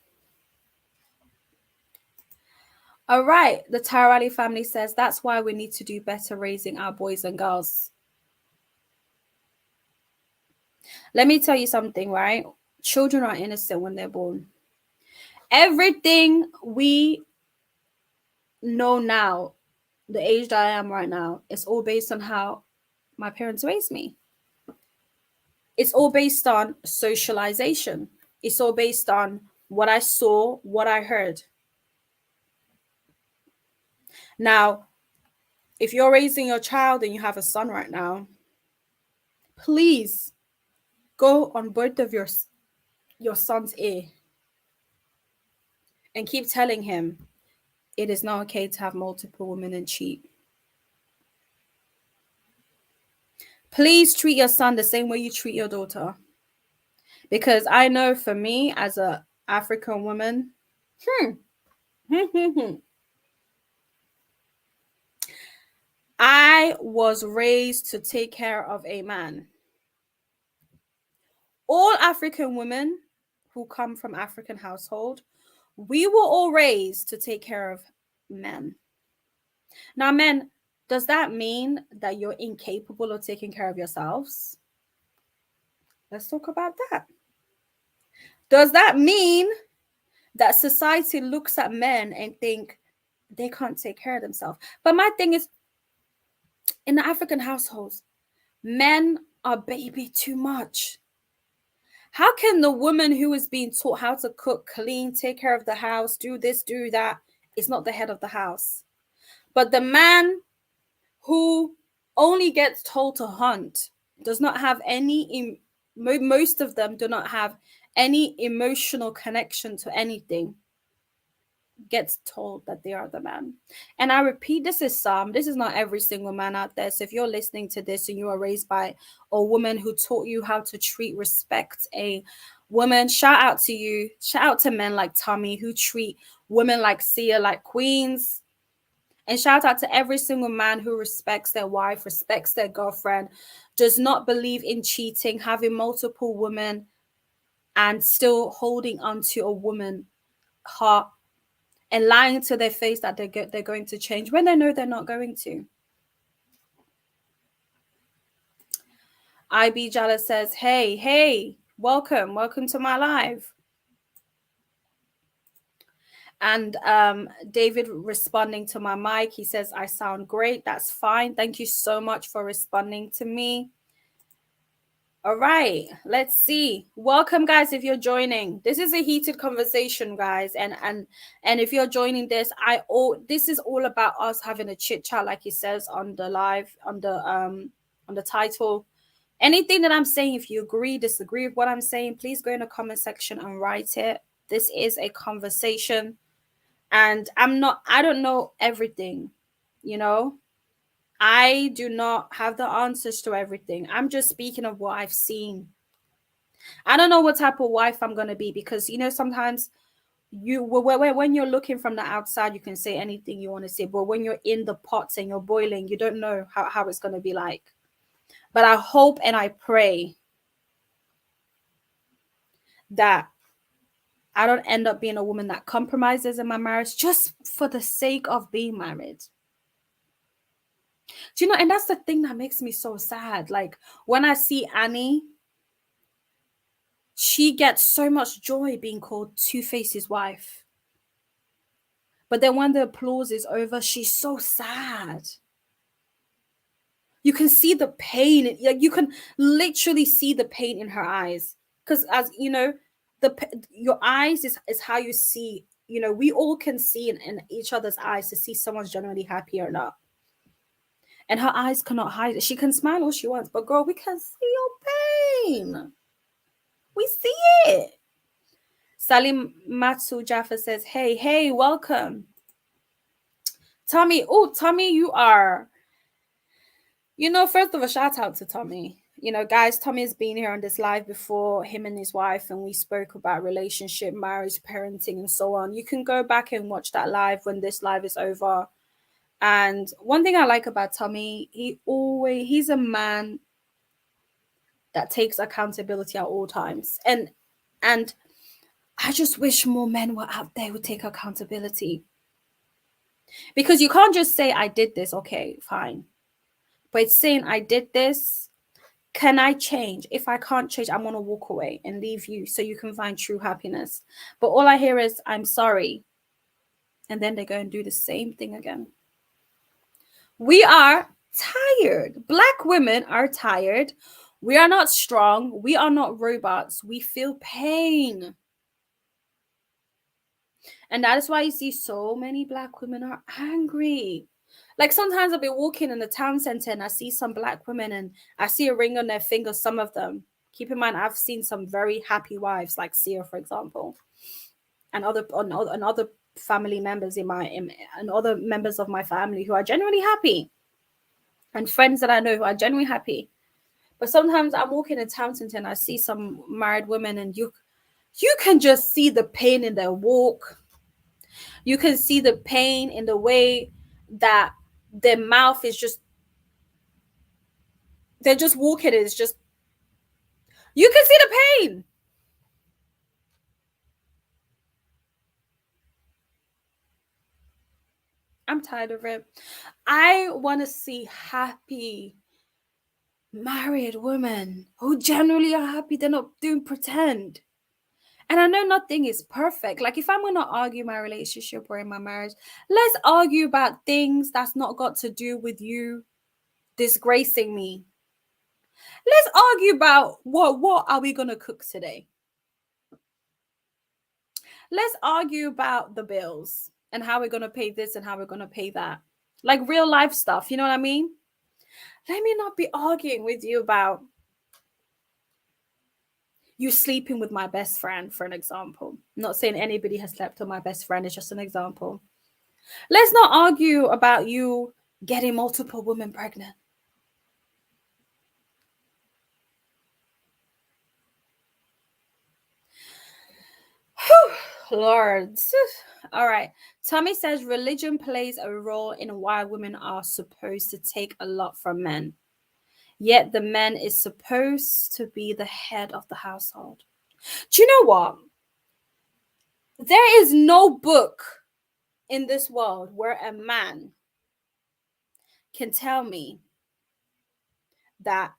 All right. The Tarali family says that's why we need to do better raising our boys and girls. Let me tell you something, right? Children are innocent when they're born. Everything we know now, the age that I am right now, is all based on how my parents raised me. It's all based on socialization. It's all based on what I saw, what I heard. Now, if you're raising your child and you have a son right now, please go on both of your son's ear and keep telling him it is not okay to have multiple women and cheat. Please treat your son the same way you treat your daughter. Because I know for me as a African woman, I was raised to take care of a man. All African women who come from African household, we were all raised to take care of men. Now, men, does that mean that you're incapable of taking care of yourselves? Let's talk about that. Does that mean that society looks at men and think they can't take care of themselves? But my thing is, in the African households, men are baby too much. How can the woman who is being taught how to cook, clean, take care of the house, do this, do that, is not the head of the house? But the man who only gets told to hunt does not have any, most of them do not have any emotional connection to anything, gets told that they are the man. And I repeat, this is not every single man out there. So if you're listening to this and you are raised by a woman who taught you how to treat, respect a woman, shout out to you. Shout out to men like Tommy who treat women like Sia like queens. And shout out to every single man who respects their wife, respects their girlfriend, does not believe in cheating, having multiple women, and still holding onto a woman heart and lying to their face that they're going to change when they know they're not going to. IB Jala says, hey, welcome to my live. And David responding to my mic, he says, I sound great. That's fine. Thank you so much for responding to me. All right, let's see. Welcome, guys, if you're joining. This is a heated conversation, guys. And if you're joining this, this is all about us having a chit chat, like it says on the live, on the title. Anything that I'm saying, if you agree, disagree with what I'm saying, please go in the comment section and write it. This is a conversation. And I don't know everything, you know. I do not have the answers to everything. I'm just speaking of what I've seen. I don't know what type of wife I'm going to be because, you know, sometimes when you're looking from the outside, you can say anything you want to say. But when you're in the pots and you're boiling, you don't know how it's going to be like. But I hope and I pray that I don't end up being a woman that compromises in my marriage just for the sake of being married. Do you know? And that's the thing that makes me so sad. Like when I see Annie, she gets so much joy being called Two-Face's wife. But then when the applause is over, she's so sad. You can see the pain. Like you can literally see the pain in her eyes. Because as you know, your eyes is how you see. You know, we all can see in each other's eyes to see someone's genuinely happy or not. And her eyes cannot hide it. She can smile all she wants, but girl, we can see your pain. We see it. Salim Matsu Jaffa says, hey, welcome. Tommy, you are, you know, first of all, shout out to Tommy. You know, guys, Tommy has been here on this live before, him and his wife, and we spoke about relationship, marriage, parenting, and so on. You can go back and watch that live when this live is over. And one thing I like about Tommy, he's a man that takes accountability at all times. And I just wish more men were out there who take accountability. Because you can't just say, I did this. Okay, fine. But it's saying, I did this. Can I change? If I can't change, I'm going to walk away and leave you so you can find true happiness. But all I hear is, I'm sorry. And then they go and do the same thing again. We are tired. Black women are tired. We are not strong. We are not robots. We feel pain. And that is why you see so many Black women are angry. Like sometimes I'll be walking in the town center and I see some Black women and I see a ring on their finger, some of them. Keep in mind, I've seen some very happy wives, like Sia, for example, and other family members and other members of my family who are genuinely happy, and friends that I know who are genuinely happy. But sometimes I'm walking in town center and I see some married women, and you can just see the pain in their walk. You can see the pain in the way that their mouth is just, they're just walking. It's just, you can see the pain. I'm tired of it. I want to see happy married women who generally are happy. They're not doing pretend. And I know nothing is perfect. Like if I'm going to argue my relationship or in my marriage, let's argue about things that's not got to do with you disgracing me. Let's argue about what are we going to cook today? Let's argue about the bills and how we're going to pay this and how we're going to pay that. Like real life stuff, you know what I mean? Let me not be arguing with you about you sleeping with my best friend, for an example. I'm not saying anybody has slept with my best friend, it's just an example. Let's not argue about you getting multiple women pregnant. Whew, Lord. All right. Tommy says religion plays a role in why women are supposed to take a lot from men. Yet the man is supposed to be the head of the household. Do you know what? There is no book in this world where a man can tell me that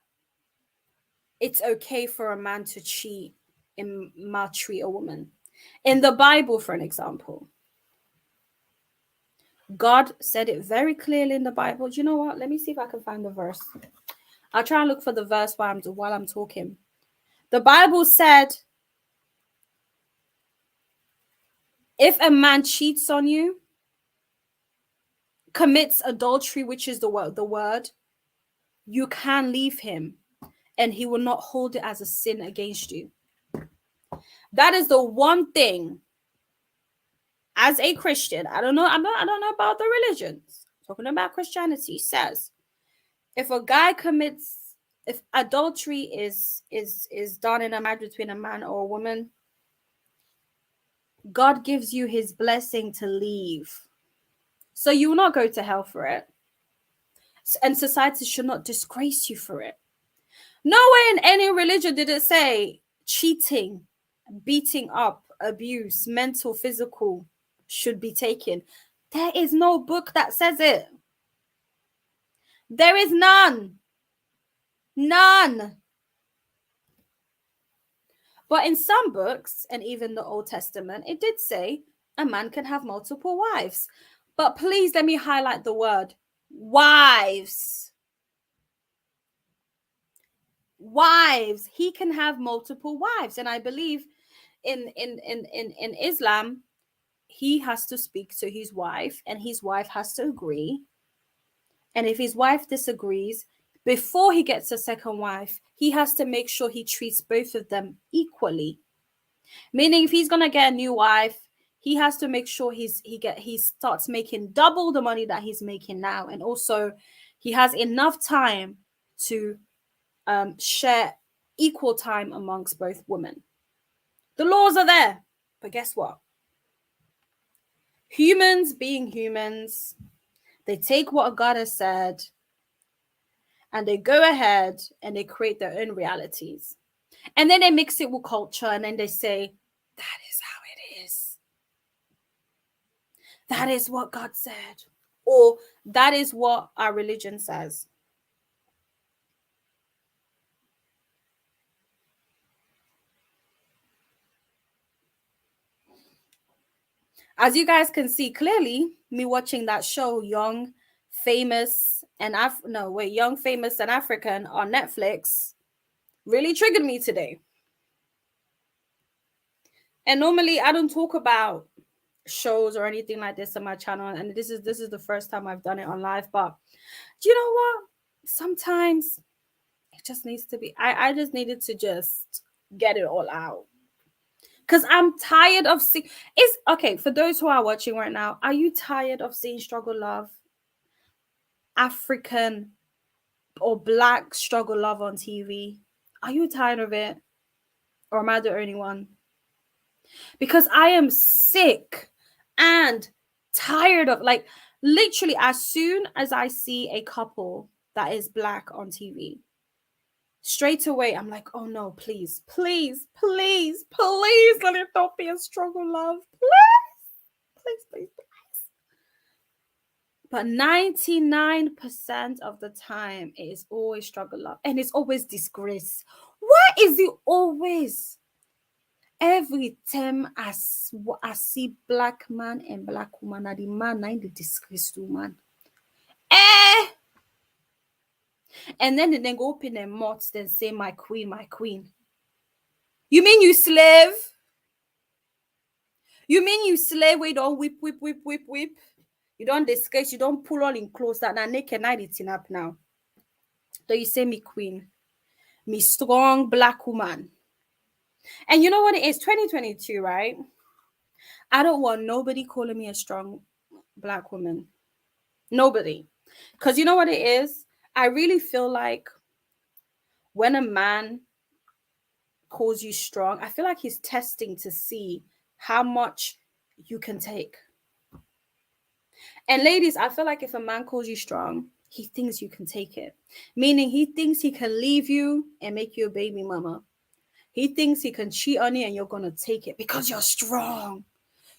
it's okay for a man to cheat and maltreat a woman. In the Bible, for an example, God said it very clearly in the Bible. Do you know what? Let me see if I can find the verse. I'll try and look for the verse while I'm talking. The Bible said, if a man cheats on you, commits adultery, which is the word, you can leave him and he will not hold it as a sin against you. That is the one thing as a Christian, I don't know about the religions, talking about Christianity, says if a guy commits, if adultery is done in a marriage between a man or a woman, God gives you his blessing to leave. So you will not go to hell for it. And society should not disgrace you for it. Nowhere in any religion did it say cheating, beating up, abuse, mental, physical should be taken. There is no book that says it. There is none. None. But in some books, and even the Old Testament, it did say a man can have multiple wives. But please let me highlight the word wives. Wives. He can have multiple wives. And I believe in Islam, he has to speak to his wife and his wife has to agree. And if his wife disagrees, before he gets a second wife, he has to make sure he treats both of them equally. Meaning if he's going to get a new wife, he has to make sure he starts making double the money that he's making now. And also he has enough time to share equal time amongst both women. The laws are there. But guess what? Humans being humans, they take what God has said and they go ahead and they create their own realities. And then they mix it with culture and then they say, that is how it is. That is what God said. Or that is what our religion says. As you guys can see clearly, me watching that show, Young, Famous, and Young, Famous, and African on Netflix really triggered me today. And normally I don't talk about shows or anything like this on my channel, and this is the first time I've done it on live. But do you know what? Sometimes it just needs to be. I just needed to just get it all out. Because I'm tired of seeing. It's okay for those who are watching right now. Are you tired of seeing struggle love, African or Black struggle love on TV? Are you tired of it, or am I the only one? Because I am sick and tired of, like, literally as soon as I see a couple that is Black on TV, straight away I'm like, oh no, please, please, please, please, let it not be a struggle love, please, please, please, please. But 99% of the time it is always struggle love, and it's always disgrace. Why is it always every time I see Black man and Black woman, are the man and the disgraced woman? And then they go open their mouths and say, my queen, my queen. You mean you slave? You mean you slave where you don't whip, whip, whip, whip, whip? You don't disgrace, you don't pull all in clothes that na naked night it's up now. So you say me queen, me strong Black woman. And you know what it is? 2022, right? I don't want nobody calling me a strong Black woman. Nobody. Because you know what it is? I really feel like when a man calls you strong, I feel like he's testing to see how much you can take. And ladies, I feel like if a man calls you strong, he thinks you can take it. Meaning he thinks he can leave you and make you a baby mama. He thinks he can cheat on you and you're going to take it because you're strong.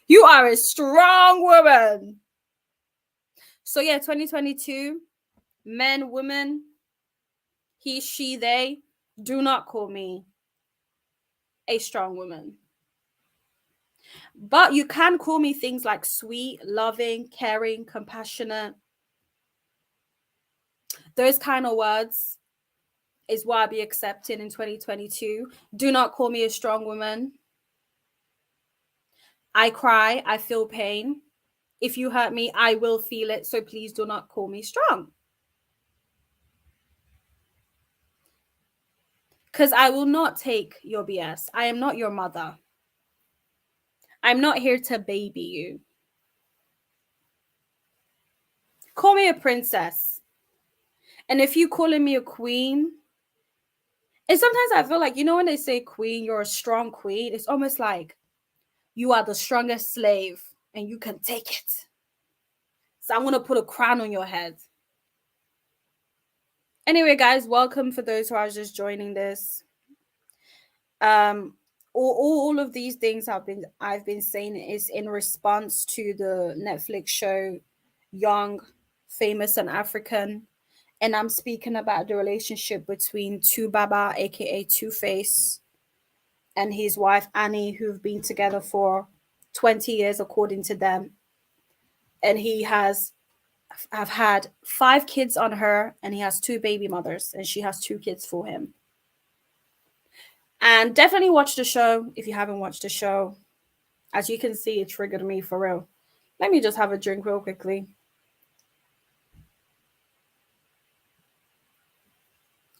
You are a strong woman. So yeah, 2022, men, women, he, she, they, do not call me a strong woman. But you can call me things like sweet, loving, caring, compassionate. Those kind of words is what I'll be accepting in 2022. Do not call me a strong woman. I cry, I feel pain. If you hurt me, I will feel it. So please do not call me strong. Because I will not take your BS. I am not your mother. I'm not here to baby you. Call me a princess. And if you calling me a queen, and sometimes I feel like, you know, when they say queen, you're a strong queen, it's almost like you are the strongest slave and you can take it. So I'm going to put a crown on your head. Anyway, guys, welcome for those who are just joining this. All of these things I've been saying is in response to the Netflix show Young, Famous, and African. And I'm speaking about the relationship between Two Baba, aka Two-Face, and his wife Annie, who've been together for 20 years according to them. And he have had 5 kids on her, and he has 2 baby mothers, and she has 2 kids for him. And definitely watch the show if you haven't watched the show. As you can see, it triggered me for real. Let me just have a drink real quickly.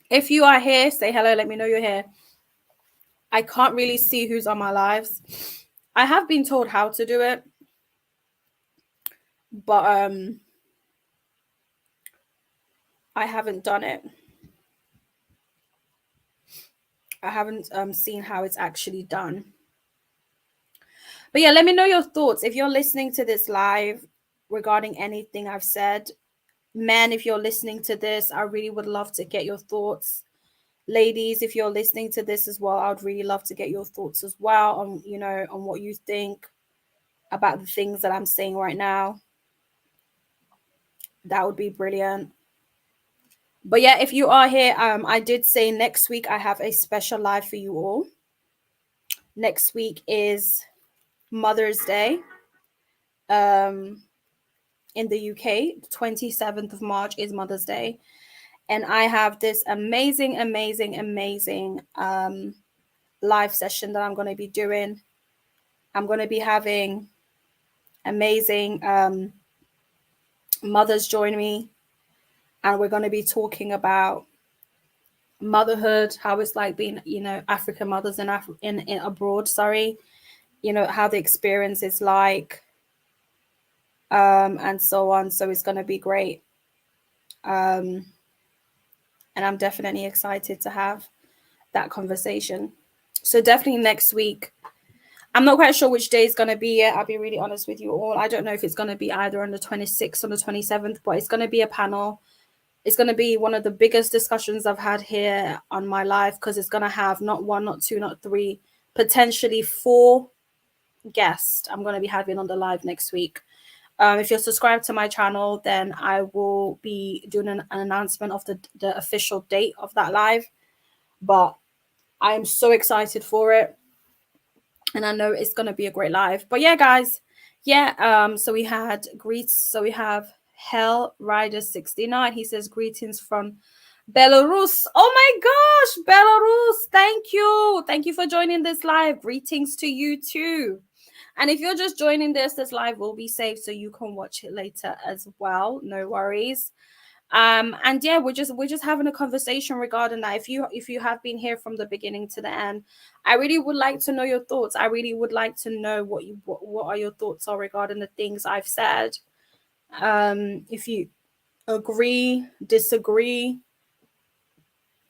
If you are here, say hello. Let me know you're here. I can't really see who's on my lives. I have been told how to do it, but I haven't done it. I haven't seen how it's actually done. But yeah, let me know your thoughts. If you're listening to this live regarding anything I've said, men, if you're listening to this, I really would love to get your thoughts. Ladies, if you're listening to this as well, I'd really love to get your thoughts as well on, you know, on what you think. about the things that I'm saying right now. That would be brilliant. But yeah, if you are here, I did say next week I have a special live for you all. Next week is Mother's Day. In the UK, 27th of March is Mother's Day. And I have this amazing live session that I'm going to be doing. I'm going to be having amazing mothers join me, and we're going to be talking about motherhood, how it's like being, African mothers in abroad, how the experience is like, and so on. So it's going to be great. And I'm definitely excited to have that conversation. So definitely next week. I'm not quite sure which day is going to be yet. I'll be really honest with you all. I don't know if it's going to be either on the 26th or the 27th, but it's going to be a panel. It's going to be one of the biggest discussions I've had here on my live, because it's going to have not one, not two, not three, potentially 4 guests I'm going to be having on the live next week. If you're subscribed to my channel, then I will be doing an announcement of the official date of that live. But I'm so excited for it, and I know it's going to be a great live. But yeah, guys, so we had so we have Hell Rider 69. He says greetings from Belarus. Oh my gosh, Belarus, thank you for joining this live. Greetings to you too. And if you're just joining this live will be saved, so you can watch it later as well. No worries. And yeah, we're just having a conversation regarding that. If you have been here from the beginning to the end, I really would like to know your thoughts. I really would like to know what are your thoughts are regarding the things I've said. If you agree, disagree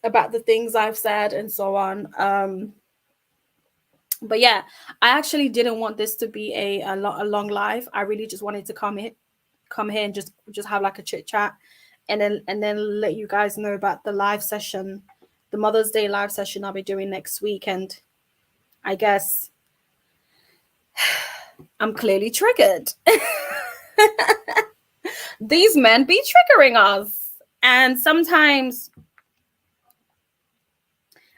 about the things I've said, and so on. But yeah, I actually didn't want this to be a long live. I really just wanted to come here and just have like a chit chat, and then let you guys know about the live session, the Mother's Day live session I'll be doing next week. And I guess I'm clearly triggered. These men be triggering us, and sometimes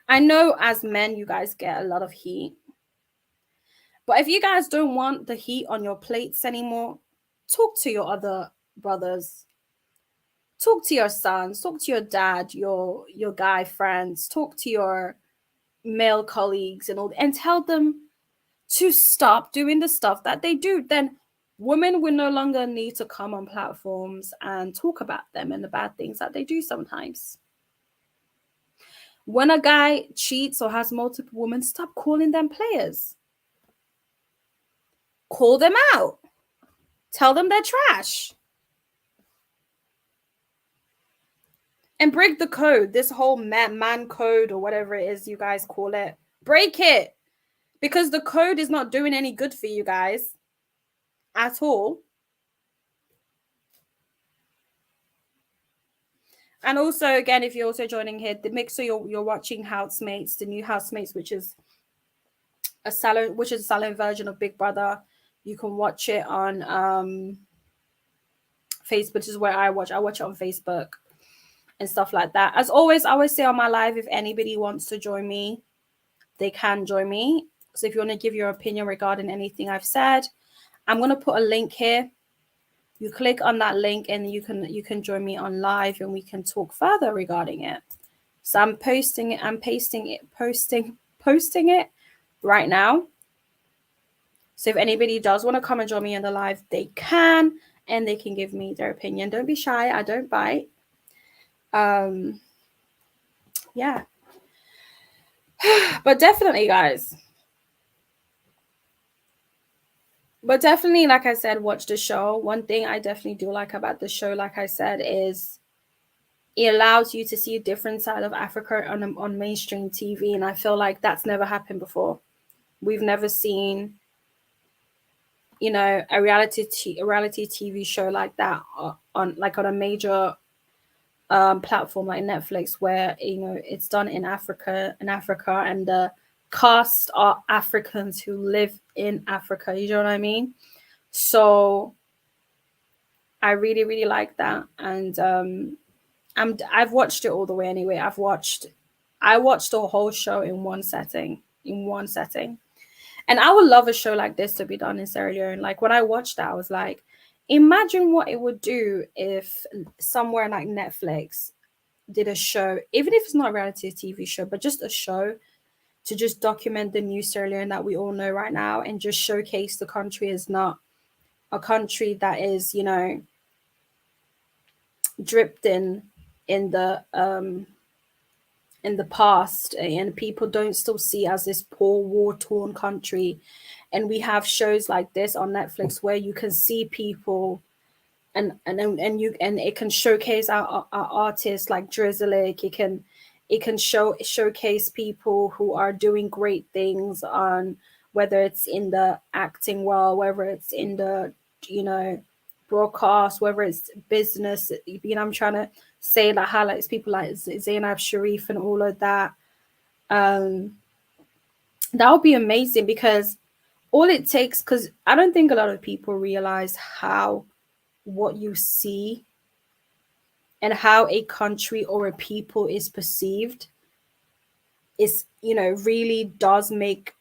I know as men you guys get a lot of heat, but if you guys don't want the heat on your plates anymore, talk to your other brothers, talk to your sons, talk to your dad, your guy friends, talk to your male colleagues and tell them to stop doing the stuff that they do. Then women will no longer need to come on platforms and talk about them and the bad things that they do sometimes. When a guy cheats or has multiple women, stop calling them players. Call them out. Tell them they're trash. And break the code, this whole man code or whatever it is you guys call it. Break it. Because the code is not doing any good for you guys at all. And also, again, if you're also joining here, make sure you're watching Housemates, the new Housemates, which is a salon version of Big Brother. You can watch it on Facebook, which is where I watch it on Facebook and stuff like that. As always, I always say on my live, if anybody wants to join me, they can join me. So if you want to give your opinion regarding anything I've said, I'm going to put a link here. You click on that link and you can join me on live, and we can talk further regarding it. So I'm posting it right now. So if anybody does want to come and join me on the live, they can, and they can give me their opinion. Don't be shy. I don't bite. Yeah. But definitely, guys. But definitely, like I said, watch the show. One thing I definitely do like about the show, like I said, is it allows you to see a different side of Africa on mainstream TV. And I feel like that's never happened before. We've never seen, a reality TV show like that on a major platform like Netflix, where it's done in Africa, and the cast are Africans who live in Africa. You know what I mean? So I really, really like that. And I've watched it all the way anyway. I watched the whole show in one setting. In one setting. And I would love a show like this to be done in Sierra Leone. Like when I watched that, I was like, imagine what it would do if somewhere like Netflix did a show, even if it's not a reality TV show, but just a show to just document the new Sierra Leone that we all know right now and just showcase the country as not a country that is, you know, dripped in the past, and people don't still see as this poor war torn country. And we have shows like this on Netflix where you can see people and you and it can showcase our artists like Drizzlick. It can showcase people who are doing great things on, whether it's in the acting world, whether it's in the, you know, broadcast, whether it's business. You know, I'm trying to say like highlights people like Zainab Sharif and all of that. Um, that would be amazing because all it takes, because I don't think a lot of people realize how what you see and how a country or a people is perceived is, you know, really does make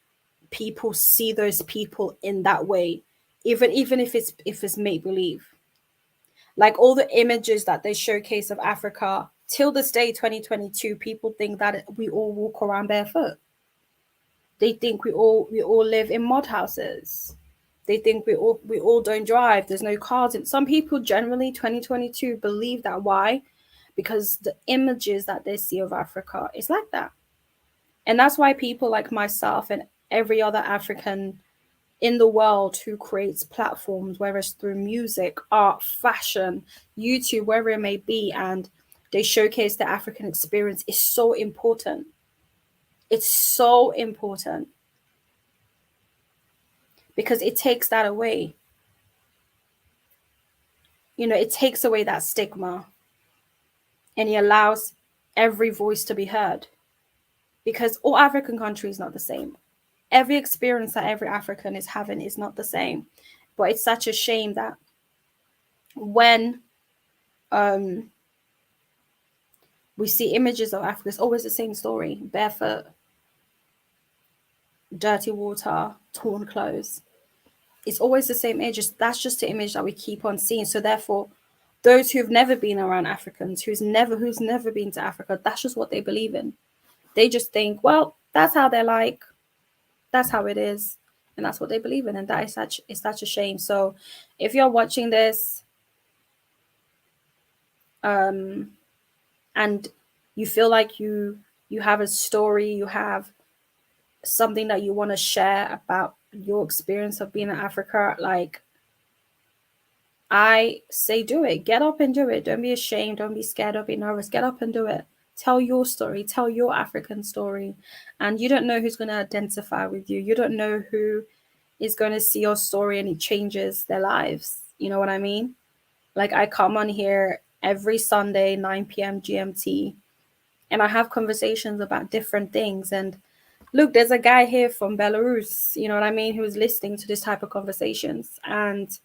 people see those people in that way, even if it's make believe. Like all the images that they showcase of Africa till this day, 2022, people think that we all walk around barefoot. They think we all live in mud houses. They think we all don't drive. There's no cars. And some people generally 2022 believe that. Why? Because the images that they see of Africa is like that. And that's why people like myself and every other African in the world who creates platforms, whether it's through music, art, fashion, YouTube, wherever it may be, and they showcase the African experience, is so important. It's so important because it takes that away. You know, it takes away that stigma and it allows every voice to be heard, because all African countries not the same. Every experience that every African is having is not the same. But it's such a shame that when um, we see images of Africa, it's always the same story: barefoot, dirty water, torn clothes. It's always the same image. That's just the image that we keep on seeing. So therefore, those who've never been around Africans, who's never been to Africa, that's just what they believe in. They just think, well, that's how they're like, that's how it is, and that's what they believe in, and that is such a shame. So, if you're watching this, um, and you feel like you have a story, you have something that you want to share about your experience of being in Africa, like I say, do it. Get up and do it. Don't be ashamed. Don't be scared. Don't be nervous. Get up and do it. Tell your story. Tell your African story. And you don't know who's going to identify with you. You don't know who is going to see your story and it changes their lives. You know what I mean? Like I come on here every Sunday, 9 p.m. GMT, and I have conversations about different things. And look, there's a guy here from Belarus, you know what I mean, who is listening to this type of conversations. And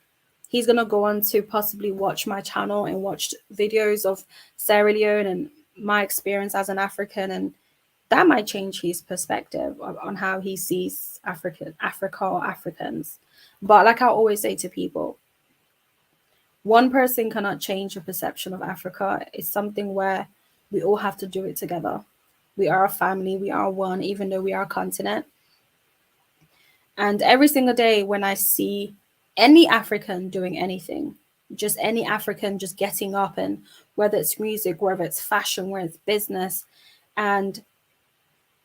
he's going to go on to possibly watch my channel and watch videos of Sierra Leone and my experience as an African. And that might change his perspective on how he sees Africa or Africans. But like I always say to people, one person cannot change the perception of Africa. It's something where we all have to do it together. We are a family, we are one, even though we are a continent. And every single day when I see any African doing anything, just any African just getting up, and whether it's music, whether it's fashion, whether it's business, and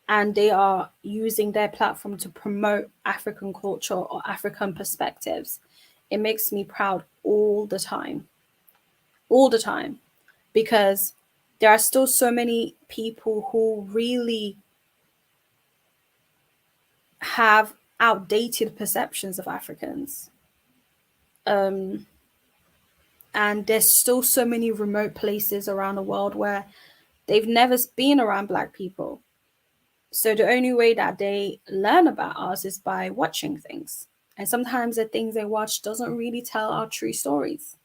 they are using their platform to promote African culture or African perspectives, it makes me proud all the time. All the time. Because there are still so many people who really have outdated perceptions of Africans. And there's still so many remote places around the world where they've never been around Black people. So the only way that they learn about us is by watching things. And sometimes the things they watch doesn't really tell our true stories.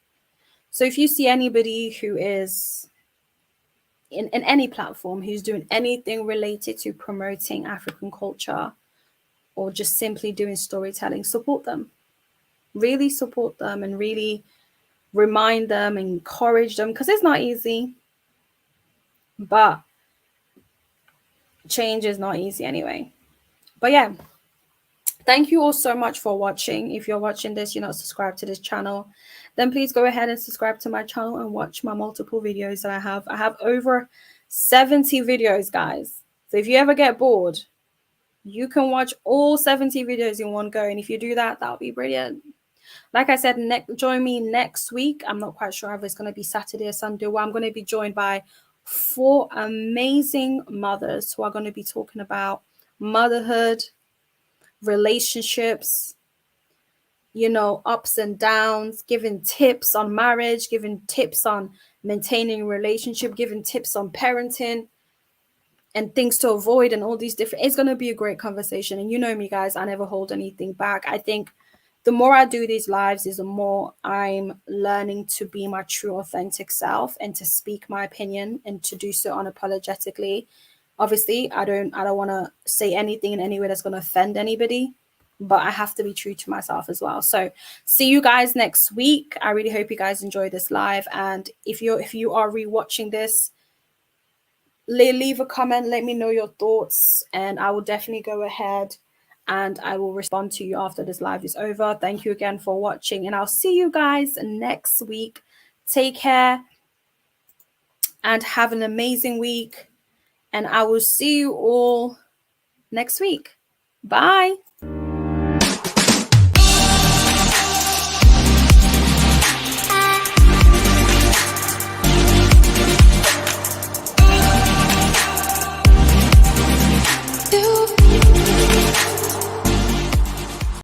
So if you see anybody who is in any platform who's doing anything related to promoting African culture or just simply doing storytelling, support them. Really support them and really remind them, encourage them, because it's not easy. But change is not easy anyway. But yeah, thank you all so much for watching. If you're watching this, you're not subscribed to this channel, then please go ahead and subscribe to my channel and watch my multiple videos that I have. I have over 70 videos, guys. So if you ever get bored, you can watch all 70 videos in one go. And if you do that, that'll be brilliant. Like I said, join me next week. I'm not quite sure if it's going to be Saturday or Sunday. Well, I'm going to be joined by 4 amazing mothers who are going to be talking about motherhood, relationships, you know, ups and downs, giving tips on marriage, giving tips on maintaining relationship, giving tips on parenting and things to avoid and all these different. It's going to be a great conversation. And you know me, guys, I never hold anything back. I think the more I do these lives is the more I'm learning to be my true authentic self and to speak my opinion and to do so unapologetically. Obviously, I don't want to say anything in any way that's going to offend anybody, but I have to be true to myself as well. So see you guys next week. I really hope you guys enjoy this live. And if you are rewatching this, leave a comment, let me know your thoughts, and I will definitely go ahead and I will respond to you after this live is over. Thank you again for watching, and I'll see you guys next week. Take care and have an amazing week, and I will see you all next week. Bye.